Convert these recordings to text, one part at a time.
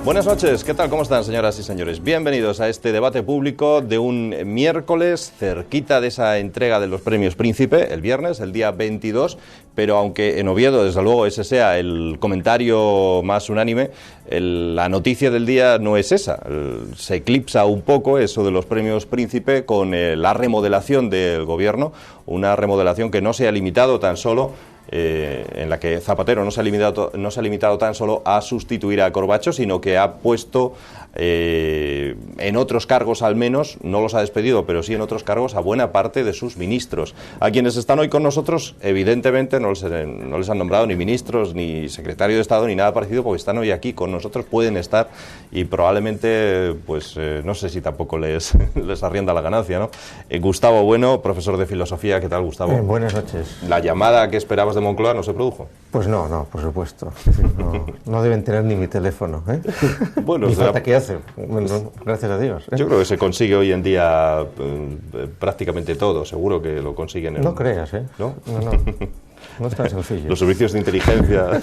Buenas noches, ¿qué tal? ¿Cómo están, señoras y señores? Bienvenidos a este debate público de un miércoles cerquita de esa entrega de los premios Príncipe, el viernes, el día 22, pero aunque en Oviedo, desde luego, ese sea el comentario más unánime, la noticia del día no es esa. Se eclipsa un poco eso de los premios Príncipe con la remodelación del gobierno, una remodelación que no se ha limitado tan solo en la que Zapatero no se ha limitado tan solo a sustituir a Corbacho, sino que ha puesto en otros cargos, al menos, no los ha despedido, pero sí en otros cargos, a buena parte de sus ministros. A quienes están hoy con nosotros, evidentemente no les han nombrado ni ministros, ni secretario de Estado, ni nada parecido, porque están hoy aquí con nosotros, pueden estar, y probablemente, pues no sé si tampoco les arrienda la ganancia, ¿no? Gustavo Bueno, profesor de filosofía. ¿Qué tal, Gustavo? Buenas noches. ¿La llamada que esperabas de Moncloa no se produjo? Pues no, por supuesto. No deben tener ni mi teléfono, ¿eh? Bueno, ni falta que hace. Bueno, gracias a Dios, ¿eh? Yo creo que se consigue hoy en día prácticamente todo. Seguro que lo consiguen. No creas, ¿eh? ¿No? No es tan sencillo. Los servicios de inteligencia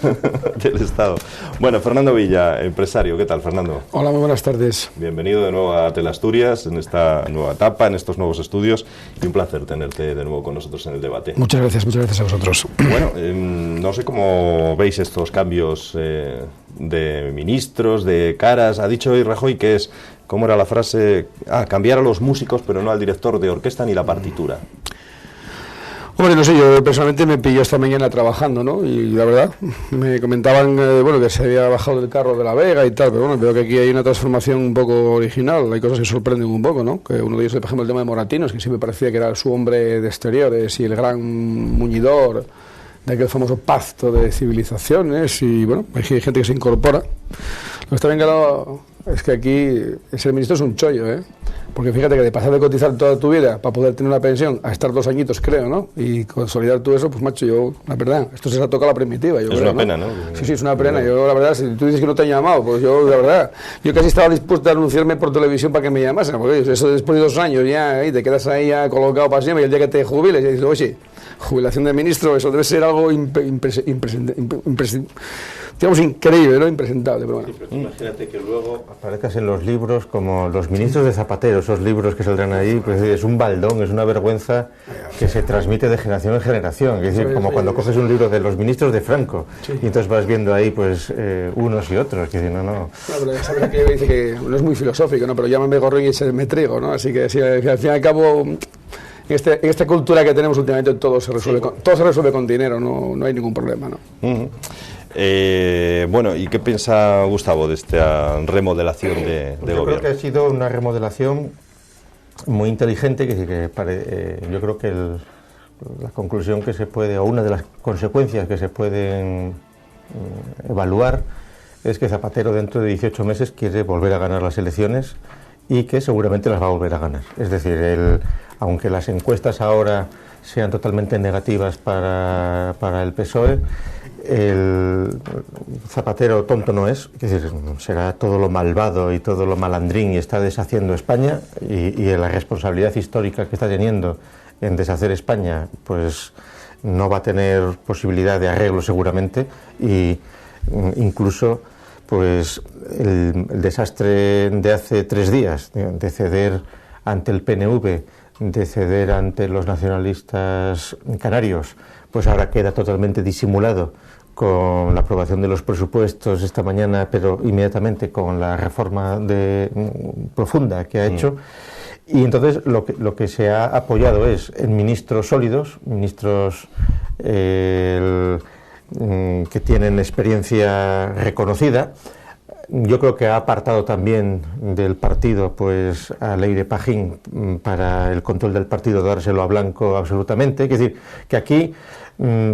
del Estado. Bueno, Fernando Villa, empresario. ¿Qué tal, Fernando? Hola, muy buenas tardes. Bienvenido de nuevo a Teleasturias, en esta nueva etapa, en estos nuevos estudios. Y un placer tenerte de nuevo con nosotros en el debate. Muchas gracias a vosotros. Bueno, no sé cómo veis estos cambios de ministros, de caras. Ha dicho hoy Rajoy que es, ¿cómo era la frase? Cambiar a los músicos, pero no al director de orquesta ni la partitura. Hombre, no sé, yo personalmente me pilló esta mañana trabajando, ¿no? Y la verdad, me comentaban, que se había bajado del carro de La Vega y tal, pero bueno, veo que aquí hay una transformación un poco original, hay cosas que sorprenden un poco, ¿no? Que uno de ellos es, por ejemplo, el tema de Moratinos, que sí me parecía que era su hombre de exteriores y el gran muñidor de aquel famoso pacto de civilizaciones, y bueno, hay gente que se incorpora. Lo que está bien claro es que aquí ser ministro es un chollo, ¿eh? Porque fíjate que de pasar de cotizar toda tu vida para poder tener una pensión a estar 2 añitos, creo, ¿no? Y consolidar tú eso, pues macho, yo, la verdad, esto se ha tocado la primitiva, yo creo, una pena, ¿no? Sí, es una pena. Yo, la verdad, si tú dices que no te han llamado, pues yo, la verdad, yo casi estaba dispuesto a anunciarme por televisión para que me llamasen, porque eso después de 2 años ya, te quedas ahí ya colocado para siempre, y el día que te jubiles, y dices, oye, jubilación de ministro, eso debe ser algo digamos, increíble, ¿no? Impresentable, pero bueno. Sí, pero imagínate que luego aparezcas en los libros como los ministros de Zapatero, esos libros que saldrán ahí, pues es un baldón, es una vergüenza que se transmite de generación en generación. Es decir, como cuando coges un libro de los ministros de Franco, sí, y entonces vas viendo ahí, pues, unos y otros, que dicen, no. Pero esa verdad que dice que no es muy filosófico, ¿no? Pero llámame gorrión y me trigo, ¿no? Así que, sí, al fin y al cabo, en esta cultura que tenemos últimamente todo se resuelve con dinero, no hay ningún problema, ¿no? Uh-huh. Bueno, ¿y qué piensa Gustavo de esta remodelación de gobierno? Yo creo que ha sido una remodelación muy inteligente, yo creo que la conclusión que se puede, o una de las consecuencias que se pueden evaluar, es que Zapatero dentro de 18 meses quiere volver a ganar las elecciones y que seguramente las va a volver a ganar. Es decir, aunque las encuestas ahora sean totalmente negativas para el PSOE, el Zapatero tonto no es decir, será todo lo malvado y todo lo malandrín y está deshaciendo España, y la responsabilidad histórica que está teniendo en deshacer España, pues no va a tener posibilidad de arreglo seguramente, y incluso pues el desastre de hace 3 días, de ceder ante el PNV, de ceder ante los nacionalistas canarios, pues ahora queda totalmente disimulado con la aprobación de los presupuestos esta mañana, pero inmediatamente con la reforma profunda que ha hecho. Y entonces lo que se ha apoyado es en ministros sólidos, ministros que tienen experiencia reconocida. Yo creo que ha apartado también del partido pues a Leire Pajín para el control del partido, dárselo a Blanco absolutamente. Es decir, que aquí,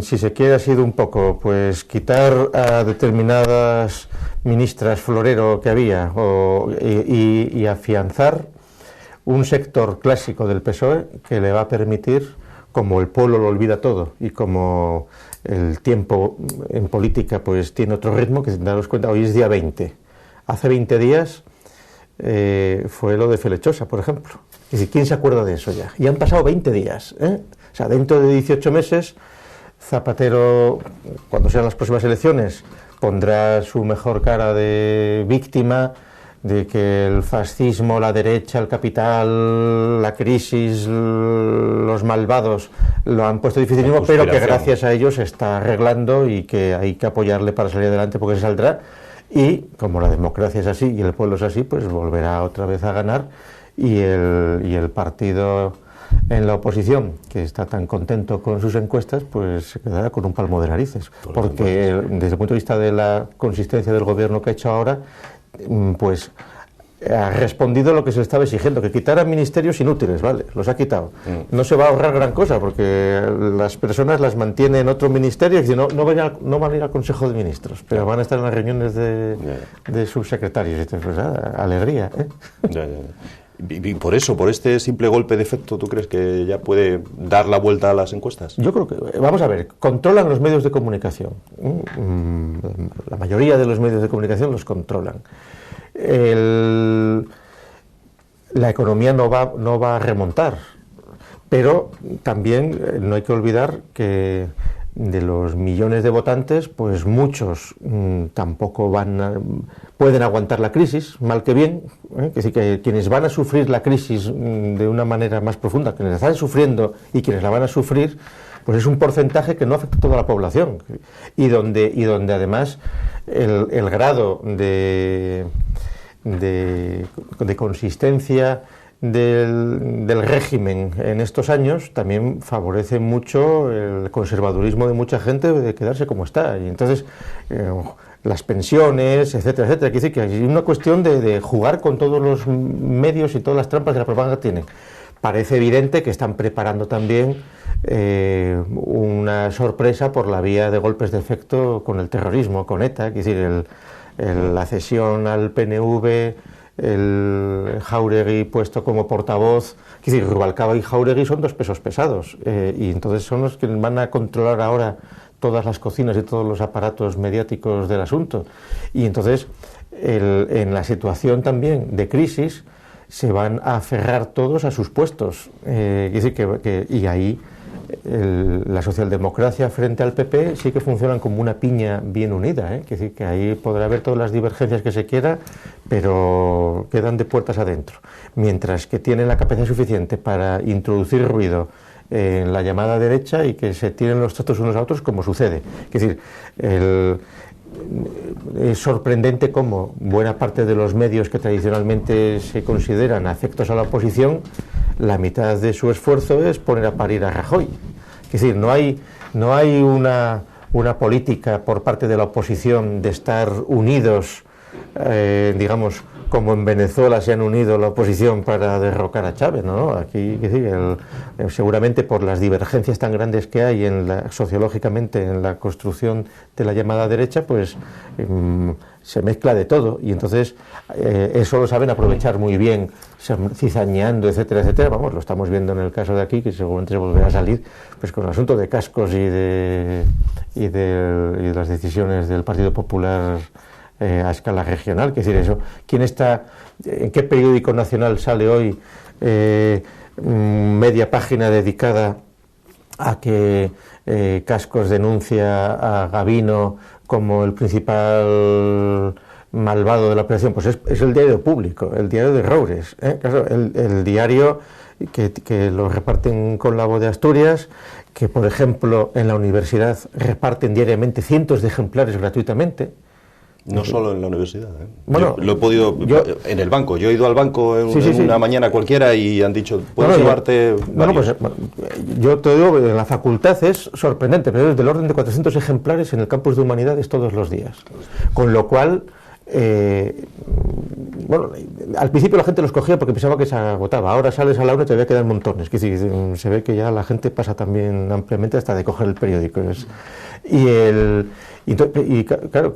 si se quiere, ha sido un poco pues quitar a determinadas ministras florero que había y afianzar un sector clásico del PSOE que le va a permitir, como el pueblo lo olvida todo y como el tiempo en política pues tiene otro ritmo, que daros cuenta, hoy es día 20. Hace 20 días fue lo de Felechosa, por ejemplo. Es decir, ¿quién se acuerda de eso ya? Y han pasado 20 días, ¿eh? O sea, dentro de 18 meses, Zapatero, cuando sean las próximas elecciones, pondrá su mejor cara de víctima, de que el fascismo, la derecha, el capital, la crisis, los malvados lo han puesto dificilísimo, pero que gracias a ellos se está arreglando y que hay que apoyarle para salir adelante porque se saldrá. Y como la democracia es así y el pueblo es así, pues volverá otra vez a ganar y el partido en la oposición, que está tan contento con sus encuestas, pues se quedará con un palmo de narices. Porque desde el punto de vista de la consistencia del gobierno que ha hecho ahora, pues ha respondido lo que se le estaba exigiendo, que quitara ministerios inútiles, ¿vale? Los ha quitado. No se va a ahorrar gran cosa, porque las personas las mantiene en otro ministerio y no van a ir al Consejo de Ministros, pero van a estar en las reuniones de subsecretarios. Pues, alegría, ¿eh? Y por eso, por este simple golpe de efecto, ¿tú crees que ya puede dar la vuelta a las encuestas? Yo creo que, vamos a ver, controlan los medios de comunicación. La mayoría de los medios de comunicación los controlan. La economía no va a remontar, pero también no hay que olvidar que de los millones de votantes, pues muchos tampoco pueden aguantar la crisis, mal que bien, que decir, que quienes van a sufrir la crisis de una manera más profunda, quienes la están sufriendo y quienes la van a sufrir, pues es un porcentaje que no afecta a toda la población y donde además el grado de consistencia del régimen en estos años también favorece mucho el conservadurismo de mucha gente de quedarse como está. Y entonces las pensiones, etcétera, etcétera. Quiere decir que hay una cuestión de jugar con todos los medios y todas las trampas que la propaganda tiene. Parece evidente que están preparando también una sorpresa por la vía de golpes de efecto con el terrorismo, con ETA, es decir, la cesión al PNV, el Jáuregui puesto como portavoz, es decir, Rubalcaba y Jáuregui son dos pesos pesados, y entonces son los que van a controlar ahora todas las cocinas y todos los aparatos mediáticos del asunto. Y entonces, en la situación también de crisis, se van a aferrar todos a sus puestos. Es decir, y ahí la socialdemocracia frente al PP sí que funcionan como una piña bien unida, Es decir, que ahí podrá haber todas las divergencias que se quiera, pero quedan de puertas adentro. Mientras que tienen la capacidad suficiente para introducir ruido en la llamada derecha y que se tiren los tratos unos a otros, como sucede. Es decir, es sorprendente cómo buena parte de los medios que tradicionalmente se consideran afectos a la oposición, la mitad de su esfuerzo es poner a parir a Rajoy. Es decir, no hay una política por parte de la oposición de estar unidos, digamos, como en Venezuela se han unido la oposición para derrocar a Chávez, ¿no? Aquí, es decir, seguramente por las divergencias tan grandes que hay sociológicamente en la construcción de la llamada derecha, pues se mezcla de todo y entonces eso lo saben aprovechar muy bien, cizañeando, etcétera, etcétera. Vamos, lo estamos viendo en el caso de aquí, que seguramente se volverá a salir, pues con el asunto de cascos y de las decisiones del Partido Popular a escala regional, que es decir, eso, ¿en qué periódico nacional sale hoy media página dedicada a que Cascos denuncia a Gavino como el principal malvado de la operación? Pues es el diario público, el diario de Roures, claro, el diario que lo reparten con la Voz de Asturias, que por ejemplo en la universidad reparten diariamente cientos de ejemplares gratuitamente. No solo en la universidad, Bueno, lo he podido en el banco. Yo he ido al banco en una mañana cualquiera y han dicho, ¿puedes llevarte varios? Pues yo te digo, en la facultad es sorprendente, pero es del orden de 400 ejemplares en el campus de Humanidades todos los días. Con lo cual, al principio la gente los cogía porque pensaba que se agotaba. Ahora sales a la hora y te voy a quedar montones. Es decir, se ve que ya la gente pasa también ampliamente hasta de coger el periódico. Y claro,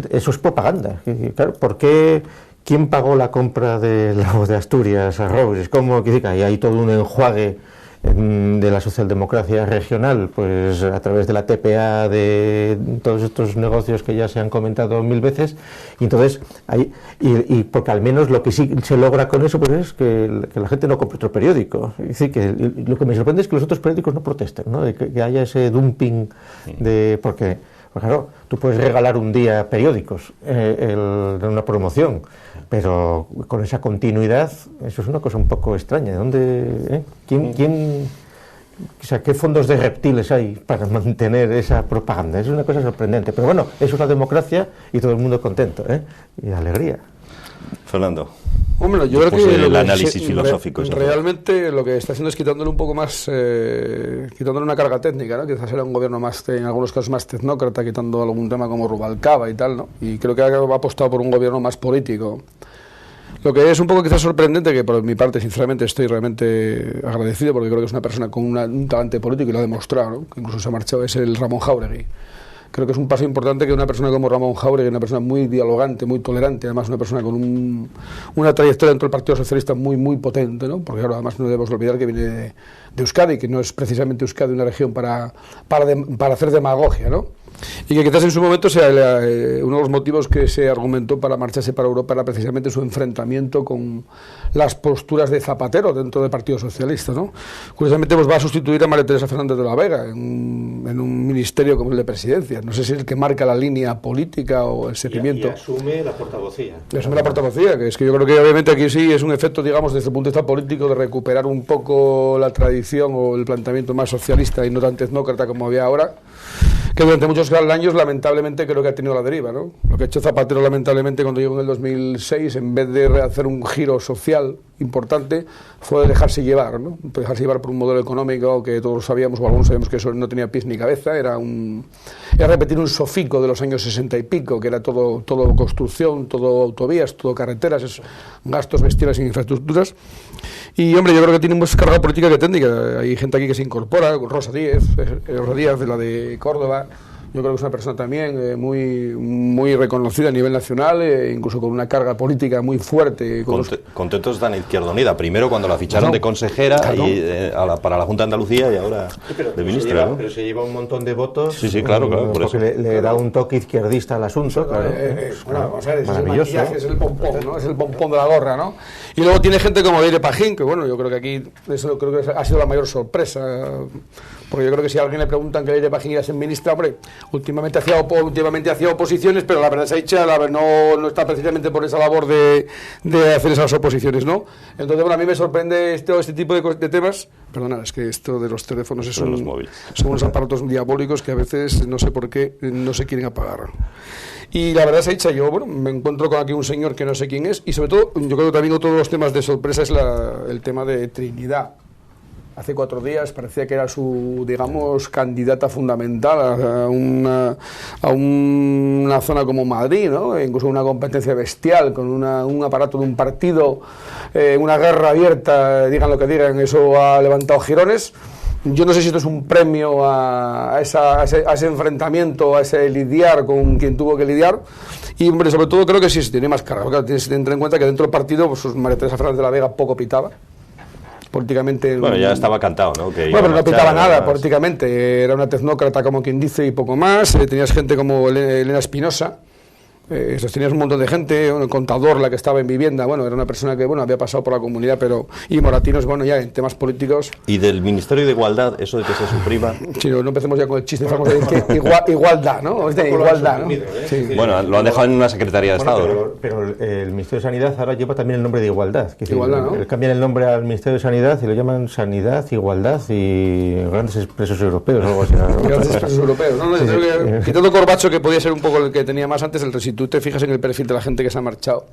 eso es propaganda. Claro, ¿por qué? ¿Quién pagó la compra de la Voz de Asturias a Roures? ¿Cómo? Que hay todo un enjuague de la socialdemocracia regional, pues a través de la TPA, de todos estos negocios que ya se han comentado 1000 veces, y entonces porque al menos lo que sí se logra con eso, pues es que la gente no compre otro periódico. Es decir, que lo que me sorprende es que los otros periódicos no protesten, ¿no? De que haya ese dumping porque Pues claro, tú puedes regalar un día periódicos de una promoción, pero con esa continuidad, eso es una cosa un poco extraña. ¿Dónde, o sea, qué fondos de reptiles hay para mantener esa propaganda? Es una cosa sorprendente. Pero bueno, eso es la democracia y todo el mundo contento, y alegría. Fernando. Hombre, yo creo que el análisis filosófico. Realmente lo que está haciendo es quitándole un poco más, quitándole una carga técnica, ¿no? Quizás era un gobierno más, en algunos casos más tecnócrata, quitando algún tema como Rubalcaba y tal, ¿no? Y creo que ha apostado por un gobierno más político. Lo que es un poco quizás sorprendente, que por mi parte, sinceramente, estoy realmente agradecido, porque creo que es una persona con un talante político y lo ha demostrado, ¿no? Que incluso se ha marchado, es el Ramón Jáuregui. Creo que es un paso importante que una persona como Ramón Jáuregui, una persona muy dialogante, muy tolerante, además una persona con una trayectoria dentro del Partido Socialista muy potente, ¿no? Porque claro, además no debemos olvidar que viene de Euskadi, que no es precisamente Euskadi una región para hacer demagogia, ¿no? Y que quizás en su momento sea uno de los motivos que se argumentó para marcharse para Europa era precisamente su enfrentamiento con las posturas de Zapatero dentro del Partido Socialista, ¿no? Curiosamente pues va a sustituir a María Teresa Fernández de la Vega en un ministerio como el de Presidencia. No sé si es el que marca la línea política o el seguimiento. Y asume la portavocía. Y asume la portavocía, que es que yo creo que obviamente aquí sí es un efecto, digamos, desde el punto de vista político de recuperar un poco la tradición o el planteamiento más socialista y no tan tecnócrata como había ahora, que durante muchos años lamentablemente creo que ha tenido la deriva, ¿no? Lo que ha hecho Zapatero lamentablemente cuando llegó en el 2006, en vez de hacer un giro social importante, fue dejarse llevar, ¿no? Dejarse llevar por un modelo económico que todos sabíamos, o algunos sabíamos que eso no tenía pies ni cabeza, era repetir un sofico de los años 60 y pico, que era todo construcción, todo autovías, todo carreteras, gastos bestiales en infraestructuras. Y hombre, yo creo que tiene más carga política que técnica. Hay gente aquí que se incorpora, Rosa Díaz de la de Córdoba. Yo creo que es una persona también muy reconocida a nivel nacional, incluso con una carga política muy fuerte. Contentos están en Izquierda Unida. Primero cuando la ficharon de consejera y, para la Junta de Andalucía y ahora de ministra. Pero se lleva un montón de votos. Sí, claro. Por eso. Le da un toque izquierdista al asunto, claro. Vamos a ver, es maravilloso. Es el pompón, ¿no? Es el pompón de la gorra, ¿no? Y luego tiene gente como Leire Pajín, que bueno, yo creo que aquí eso creo que ha sido la mayor sorpresa. Porque yo creo que si a alguien le preguntan que Leire Pajín iba a ser ministra, hombre, últimamente hacía oposiciones, pero la verdad se ha hecho, no está precisamente por esa labor de hacer esas oposiciones, ¿no? Entonces, bueno, a mí me sorprende este tipo de temas. Perdona, es que esto de los teléfonos son unos aparatos diabólicos que a veces no sé por qué no se quieren apagar. Y la verdad se ha hecho, yo bueno, me encuentro con aquí un señor que no sé quién es, y sobre todo, yo creo que también otro de los temas de sorpresa es el tema de Trinidad. Hace 4 días parecía que era su, digamos, candidata fundamental a una zona como Madrid, ¿no? Incluso una competencia bestial, con un aparato de un partido, una guerra abierta, digan lo que digan, eso ha levantado jirones. Yo no sé si esto es un premio a ese enfrentamiento, a ese lidiar con quien tuvo que lidiar. Y, hombre, sobre todo creo que sí se tiene más carga. Claro, tienes que tener en cuenta que dentro del partido pues, María Teresa Fernández de la Vega poco pitaba. Políticamente... Bueno, ya estaba cantado, ¿no? Que bueno, pero no pitaba nada políticamente. Era una tecnócrata, como quien dice, y poco más. Tenías gente como Elena Espinosa. Tenías un montón de gente, un contador, la que estaba en vivienda, bueno, era una persona que, bueno, había pasado por la comunidad, pero, y Moratinos, bueno, ya en temas políticos. ¿Y del Ministerio de Igualdad, eso de que se suprima? Sí, no empecemos ya con el chiste, vamos a decir que igualdad, ¿no? Es de igualdad, ¿no? Sí. Bueno, lo han dejado en una Secretaría de Estado, ¿no? Pero el Ministerio de Sanidad ahora lleva también el nombre de Igualdad. Igualdad, ¿no? Cambian el nombre al Ministerio de Sanidad y lo llaman Sanidad, Igualdad y Grandes Expresos Europeos, o algo así. Grandes Expresos Europeos, ¿no? Sí. Quitando Corbacho, que podía ser un poco el que tenía más antes, si tú te fijas en el perfil de la gente que se ha marchado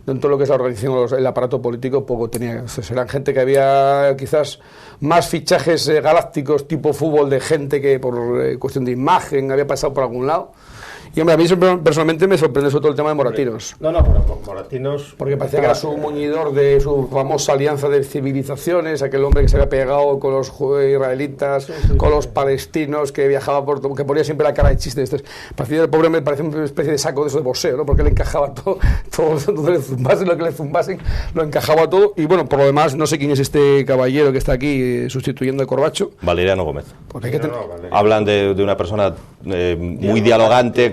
dentro de lo que es la organización, el aparato político, poco tenía. Eran gente que había quizás más fichajes galácticos tipo fútbol de gente que por cuestión de imagen había pasado por algún lado. Y hombre, a mí personalmente me sorprende sobre todo el tema de Moratinos. No, pero Moratinos... Porque parecía que era su muñidor de su famosa alianza de civilizaciones, aquel hombre que se había pegado con los israelitas, con los palestinos, que viajaba que ponía siempre la cara de chiste. El pobre hombre parecía una especie de saco de eso de boxeo, ¿no? Porque le encajaba todo donde le zumbasen, lo que le zumbasen, lo encajaba todo. Y bueno, por lo demás, no sé quién es este caballero que está aquí sustituyendo a Corbacho. Valeriano Gómez. Porque Hablan de una persona muy dialogante,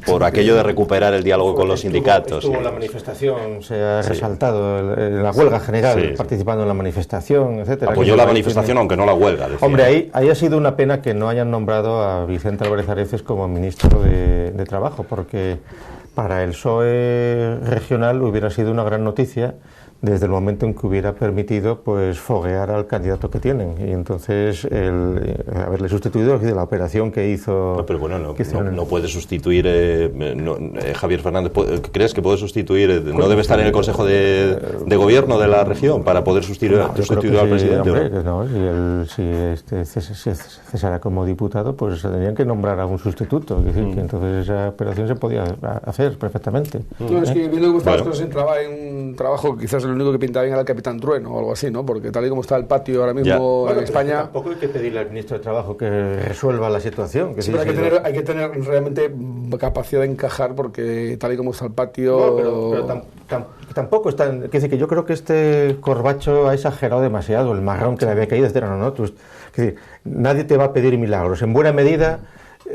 por aquello de recuperar el diálogo con los sindicatos. Estuvo en la manifestación, se ha resaltado la huelga general, participando en la manifestación, etcétera. Apoyó la manifestación, aunque no la huelga. Decía. Hombre, ahí ha sido una pena que no hayan nombrado a Vicente Álvarez Areces como ministro de Trabajo, porque para el PSOE regional hubiera sido una gran noticia desde el momento en que hubiera permitido pues foguear al candidato que tienen, y entonces haberle sustituido de la operación que hizo. No, pero bueno, no puede sustituir Javier Fernández. ¿Crees que puede sustituir? ¿No debe estar en el Consejo de Gobierno de la región para poder sustituir al presidente? Hombre, si cesara como diputado, pues tendrían que nombrar a un sustituto, es decir, que entonces esa operación se podía hacer perfectamente. No, es que viendo cómo están las cosas entraba en un trabajo, quizás el único que pintaba bien era el Capitán Trueno o algo así, ¿no? Porque tal y como está el patio ahora mismo en España... Tampoco hay que pedirle al ministro de Trabajo que resuelva la situación. Sí, pero hay que tener realmente capacidad de encajar, porque tal y como está el patio... No, pero tampoco está... Es decir, que yo creo que este Corbacho ha exagerado demasiado el marrón que le había caído, etcétera, ¿no? Es decir, nadie te va a pedir milagros. En buena medida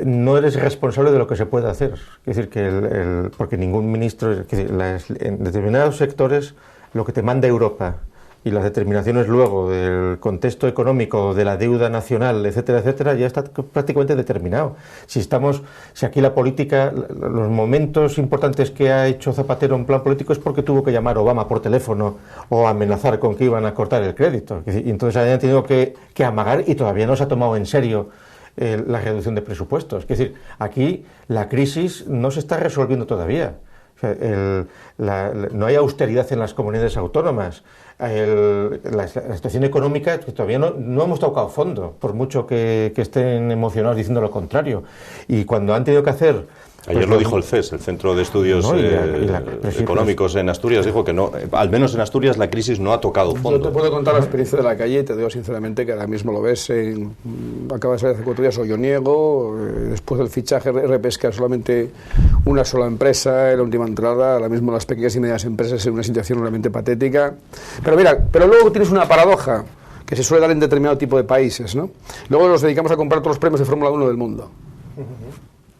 no eres responsable de lo que se puede hacer. Es decir, que porque ningún ministro... Es decir, en determinados sectores lo que te manda Europa y las determinaciones luego del contexto económico, de la deuda nacional, etcétera, etcétera, ya está prácticamente determinado. Si aquí la política, los momentos importantes que ha hecho Zapatero en plan político es porque tuvo que llamar a Obama por teléfono o amenazar con que iban a cortar el crédito. Y entonces hayan tenido que amagar, y todavía no se ha tomado en serio la reducción de presupuestos. Es decir, aquí la crisis no se está resolviendo todavía. No hay austeridad en las comunidades autónomas. La situación económica, que todavía no hemos tocado fondo, por mucho que estén emocionados diciendo lo contrario. Y cuando han tenido que hacer... Ayer lo dijo el CES, el Centro de Estudios Económicos en Asturias, dijo que no, al menos en Asturias la crisis no ha tocado fondo. Yo te puedo contar la experiencia de la calle y te digo sinceramente que ahora mismo lo ves, acaba de salir hace 4 días Olloniego, después del fichaje Repesca solamente una sola empresa en la última entrada, ahora mismo las pequeñas y medianas empresas en una situación realmente patética. Pero luego tienes una paradoja que se suele dar en determinado tipo de países, ¿no? Luego nos dedicamos a comprar todos los premios de Fórmula 1 del mundo.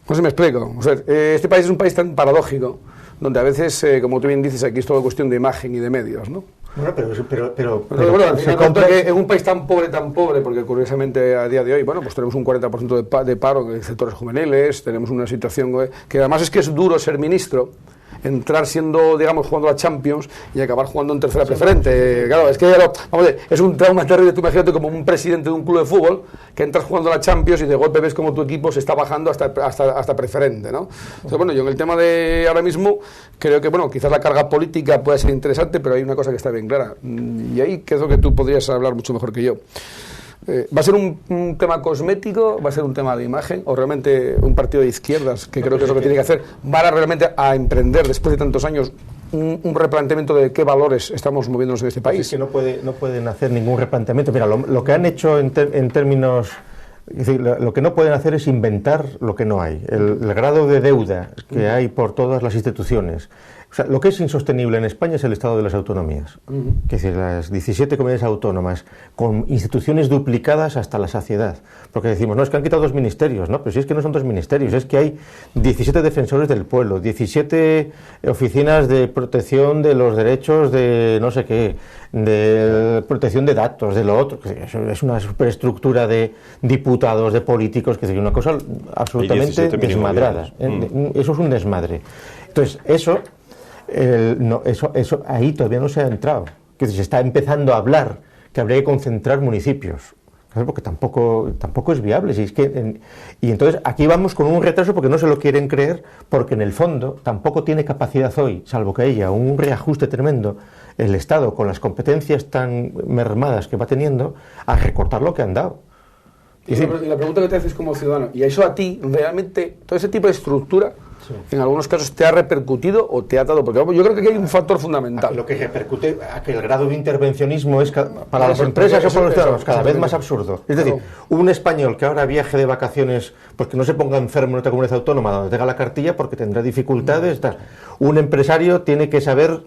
No sé si me explico. O sea, este país es un país tan paradójico, donde a veces, como tú bien dices, aquí es todo cuestión de imagen y de medios, ¿no? Bueno, pero bueno, se compra que en un país tan pobre, porque curiosamente a día de hoy, bueno, pues tenemos un 40% de paro en sectores juveniles, tenemos una situación que además es que es duro ser ministro, entrar siendo, digamos, jugando a Champions y acabar jugando en tercera preferente. Claro, es que vamos a ver, es un trauma terrible. Tú imagínate como un presidente de un club de fútbol que entras jugando a la Champions y de golpe ves como tu equipo se está bajando hasta preferente, ¿no? Entonces, bueno, yo en el tema de ahora mismo creo que, bueno, quizás la carga política puede ser interesante, pero hay una cosa que está bien clara. Y ahí que es lo que tú podrías hablar mucho mejor que yo. ¿Va a ser un tema cosmético? ¿Va a ser un tema de imagen? ¿O realmente un partido de izquierdas, que creo que es lo que tiene que hacer, va realmente a emprender después de tantos años un replanteamiento de qué valores estamos moviéndonos en este país? Es que no pueden hacer ningún replanteamiento. Mira, lo que han hecho en términos... Es decir, lo que no pueden hacer es inventar lo que no hay. El grado de deuda que hay por todas las instituciones. O sea, lo que es insostenible en España es el estado de las autonomías. Es decir, las 17 comunidades autónomas con instituciones duplicadas hasta la saciedad. Porque decimos, no, es que han quitado 2 ministerios. No, pero si es que no son 2 ministerios, es que hay 17 defensores del pueblo, 17 oficinas de protección de los derechos de no sé qué, de protección de datos, de lo otro. Es una superestructura de diputados, de políticos, que es una cosa absolutamente desmadrada. Eso es un desmadre. Entonces, eso ahí todavía no se ha entrado. Que se está empezando a hablar que habría que concentrar municipios, porque tampoco es viable. Y entonces aquí vamos con un retraso porque no se lo quieren creer, porque en el fondo tampoco tiene capacidad hoy, salvo que haya un reajuste tremendo, el Estado con las competencias tan mermadas que va teniendo, a recortar lo que han dado. Y la pregunta que te haces como ciudadano, ¿y eso a ti realmente, todo ese tipo de estructura, en algunos casos te ha repercutido o te ha dado? Porque yo creo que aquí hay un factor fundamental. Lo que repercute a que el grado de intervencionismo es para las empresas o para los ciudadanos cada vez más absurdo. Es decir, un español que ahora viaje de vacaciones porque no se ponga enfermo en otra comunidad autónoma donde tenga la cartilla porque tendrá dificultades, un empresario tiene que saber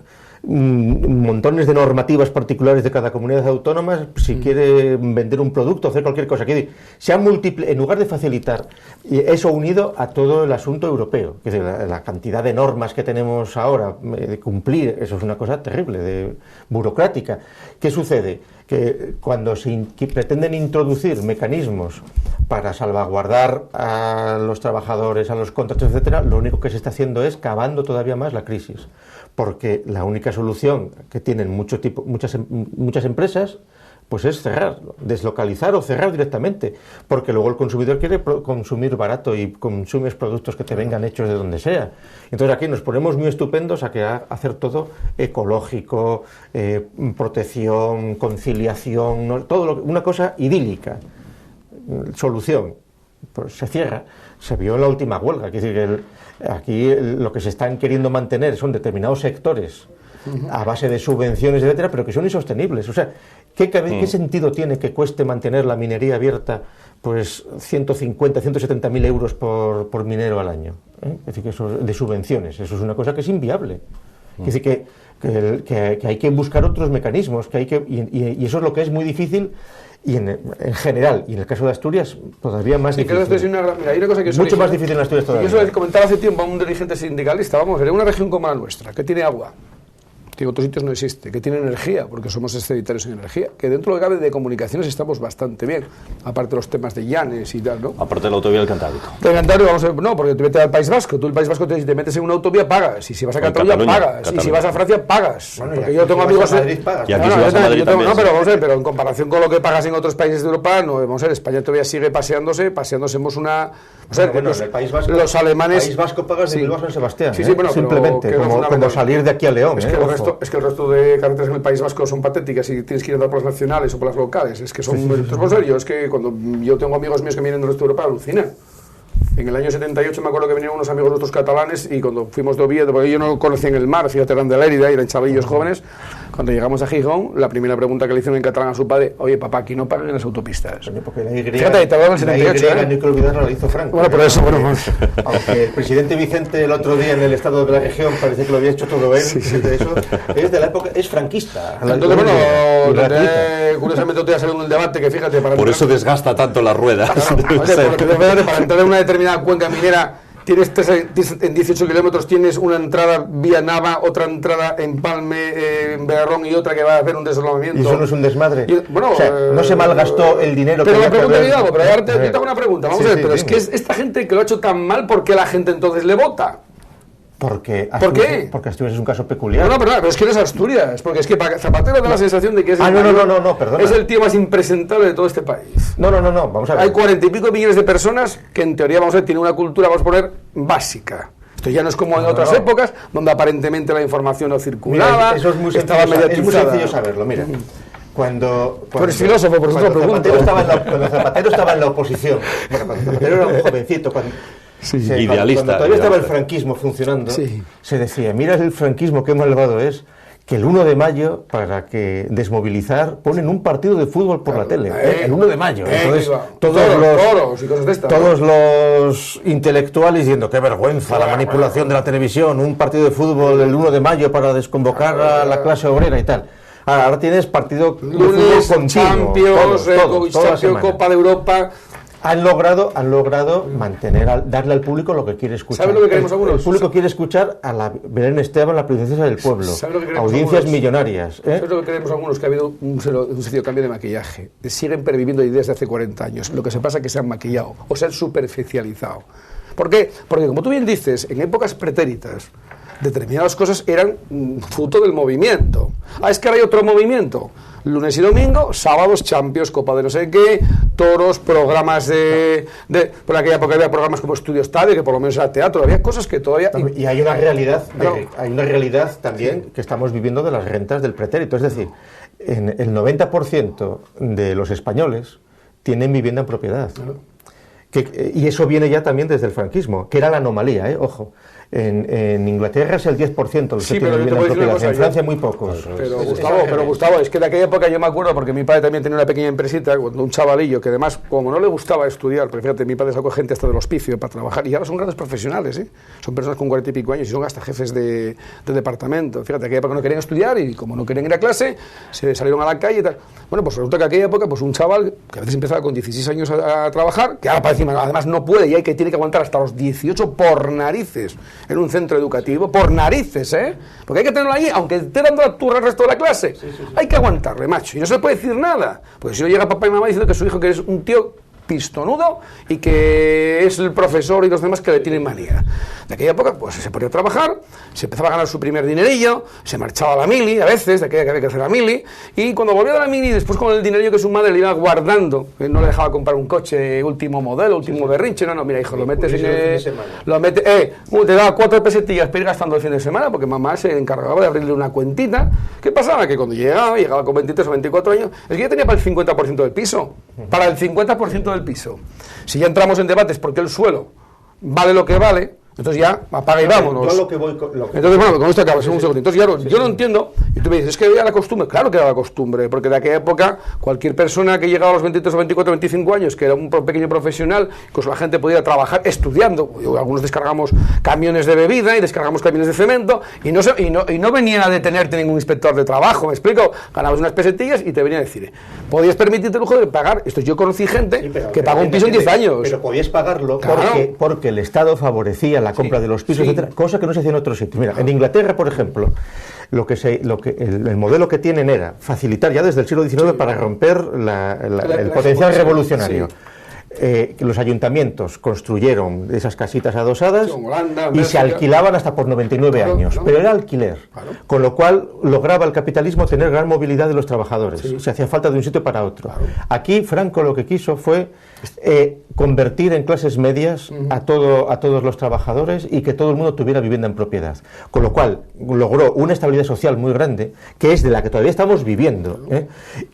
montones de normativas particulares de cada comunidad autónoma si quiere vender un producto, hacer cualquier cosa. En lugar de facilitar, eso unido a todo el asunto europeo, que es la cantidad de normas que tenemos ahora de cumplir, eso es una cosa terrible, burocrática. ¿Qué sucede? Que cuando que pretenden introducir mecanismos para salvaguardar a los trabajadores, a los contratos, etcétera, lo único que se está haciendo es cavando todavía más la crisis, porque la única solución que tienen muchas empresas pues es cerrar, deslocalizar o cerrar directamente, porque luego el consumidor quiere consumir barato y consumes productos que te vengan hechos de donde sea. Entonces aquí nos ponemos muy estupendos a hacer todo ecológico, protección, conciliación, una cosa idílica. Solución, pues se cierra. Se vio en la última huelga, es decir, aquí lo que se están queriendo mantener son determinados sectores a base de subvenciones, etcétera, pero que son insostenibles. O sea, ¿qué sentido tiene que cueste mantener la minería abierta pues 150, 170.000 euros por minero al año? Es decir, que eso de subvenciones, eso es una cosa que es inviable. Es decir, que hay que buscar otros mecanismos, y eso es lo que es muy difícil. Y en general, y en el caso de Asturias, todavía más difícil. Hay una cosa que es mucho más difícil en Asturias todavía. Y eso comentaba hace tiempo a un dirigente sindicalista. Vamos, en una región como la nuestra, que tiene agua, que en otros sitios no existe, que tiene energía, porque somos excedentarios en energía, que dentro de lo que cabe de comunicaciones estamos bastante bien, aparte de los temas de llanes y tal, ¿no? Aparte de la autovía del Cantábrico. Del Cantábrico, vamos a ver, no, porque te metes al País Vasco, tú el País Vasco te metes en una autovía, pagas, y si vas a Cataluña, pagas, y si vas a Francia, pagas. Bueno, porque yo tengo amigos... Y aquí si vas a Madrid también. No, pero vamos a ver, pero en comparación con lo que pagas en otros países de Europa, no, vamos a ver, España todavía sigue paseándosemos una... O sea, bueno, el País Vasco, los alemanes... País Vasco pagas de Bilbao a San Sebastián, sí, bueno, simplemente, como salir de aquí a León. Es que el resto de carreteras en el País Vasco son patéticas y tienes que ir a andar por las nacionales o por las locales. Es que son... En serio, es que cuando yo tengo amigos míos que vienen del resto de Europa, alucinan. En el año 78 me acuerdo que vinieron unos amigos nuestros catalanes y cuando fuimos de Oviedo, porque yo no conocía en el mar, fíjate, eran de Lérida, eran chavalillos jóvenes, cuando llegamos a Gijón, la primera pregunta que le hicieron en catalán a su padre: oye, papá, aquí no pagan en las autopistas. Porque la Y, fíjate, te hablaba en el 78, no hay que olvidarlo, la hizo Franco. Bueno, por eso, aunque el presidente Vicente el otro día en el estado de la región parece que lo había hecho todo él, eso es de la época, es franquista. Entonces, bueno, curiosamente te voy a salir en el debate que fíjate... Por eso desgasta tanto las ruedas. Para entrar en una determinada cuenca minera en 18 kilómetros tienes una entrada vía Nava, otra entrada en Palme, en Begarrón y otra que va a hacer un deslomamiento. ¿Y eso no es un desmadre? Bueno, o sea, no se malgastó el dinero. Pero la pregunta es algo, pero ahora te hago una pregunta. Vamos a ver, pero es que esta gente que lo ha hecho tan mal, ¿por qué la gente entonces le vota? ¿Por qué? Porque Asturias es un caso peculiar. No, pero es que no es Asturias, porque es que Zapatero da la sensación de que es perdona. Es el tío más impresentable de todo este país. No, vamos a ver. Hay 40 y pico millones de personas que en teoría, vamos a ver, tienen una cultura, vamos a poner, básica. Esto ya no es como en otras épocas, donde aparentemente la información no circulaba. Mira, eso es muy sencillo saberlo, mira. Cuando eres filósofo, por supuesto. Cuando Zapatero estaba en la oposición, cuando Zapatero era un jovencito, idealista. Cuando todavía estaba el franquismo funcionando, se decía: mira el franquismo, qué malvado es, que el 1 de mayo, para que desmovilizar, ponen un partido de fútbol por la tele. El 1 de mayo. Entonces, todos los intelectuales diciendo: qué vergüenza la manipulación de la televisión, un partido de fútbol el 1 de mayo para desconvocar a la clase obrera y tal. Ahora tienes partido lunes, de Champions, Copa de Europa. Han logrado darle al público lo que quiere escuchar. ¿Sabes lo que queremos algunos? El público quiere escuchar a la Belén Esteban, la princesa del pueblo. Audiencias millonarias. ¿Sabes lo que queremos algunos? Que ha habido un sencillo cambio de maquillaje. Siguen perviviendo ideas de hace 40 años. Lo que se pasa es que se han maquillado o se han superficializado. ¿Por qué? Porque, como tú bien dices, en épocas pretéritas, determinadas cosas eran fruto del movimiento. Es que ahora hay otro movimiento. Lunes y domingo, sábados, Champions, Copa de no sé qué, toros, programas por aquella época había programas como Estudio Estadio, que por lo menos era teatro, había cosas que todavía... Y hay una realidad, también que estamos viviendo de las rentas del pretérito. Es decir, el 90% de los españoles tienen vivienda en propiedad. y eso viene ya también desde el franquismo, que era la anomalía, ojo. En Inglaterra es el 10% los que tienen vivienda en propiedad, en Francia muy pocos. Pero Gustavo, es que de aquella época yo me acuerdo, porque mi padre también tenía una pequeña empresita, un chavalillo, que además, como no le gustaba estudiar, porque fíjate, mi padre sacó gente hasta del hospicio para trabajar, y ahora son grandes profesionales, son personas con 40 y pico años, y son hasta jefes de departamento. Fíjate, aquella época no querían estudiar, y como no querían ir a clase, se salieron a la calle y tal. Bueno, pues resulta que aquella época, pues un chaval, que a veces empezaba con 16 años a trabajar, que ahora para encima, además no puede, y tiene que aguantar hasta los 18 por narices, en un centro educativo, por narices, porque hay que tenerlo ahí, aunque esté dando la turra al resto de la clase, hay que aguantarle, macho, y no se le puede decir nada, porque si no llega papá y mamá diciendo que su hijo que es un tío pistonudo y que es el profesor y los demás que le tienen manía. De aquella época, pues se ponía a trabajar, se empezaba a ganar su primer dinerillo, se marchaba a la mili, a veces, de aquella que había que hacer la mili, y cuando volvía de la mili, después con el dinerillo que su madre le iba guardando, no le dejaba comprar un coche último modelo, último berrinche, no, mira, hijo, lo metes en te daba 4 pesetillas para ir gastando el fin de semana, porque mamá se encargaba de abrirle una cuentita. ¿Qué pasaba? Que cuando llegaba con 23 o 24 años, es que ya tenía para el 50% del piso, para el 50% del piso. Si ya entramos en debates porque el suelo vale lo que vale, entonces ya apaga y vámonos. Entonces, bueno, con esto acabas, un segundo. Entonces yo lo entiendo, y tú me dices, es que era la costumbre. Claro que era la costumbre, porque de aquella época cualquier persona que llegaba a los 23 o 24, 25 años, que era un pequeño profesional, pues la gente podía trabajar estudiando. Algunos descargamos camiones de bebida y descargamos camiones de cemento, y no venían a detenerte ningún inspector de trabajo, ¿me explico? Ganabas unas pesetillas y te venían a decir, podías permitirte el lujo de pagar. Esto yo conocí gente que pagó un piso en 10 años. Pero podías pagarlo porque el Estado favorecía la compra de los pisos, etcétera, cosa que no se hacía en otros sitios. Mira, en Inglaterra, por ejemplo, el modelo que tienen era facilitar ya desde el siglo XIX para romper el potencial revolucionario. Que los ayuntamientos construyeron esas casitas adosadas y se alquilaban hasta por 99 años, pero era alquiler, con lo cual lograba el capitalismo tener gran movilidad de los trabajadores, se hacía falta de un sitio para otro. Aquí Franco lo que quiso fue convertir en clases medias a todos los trabajadores y que todo el mundo tuviera vivienda en propiedad, con lo cual logró una estabilidad social muy grande, que es de la que todavía estamos viviendo,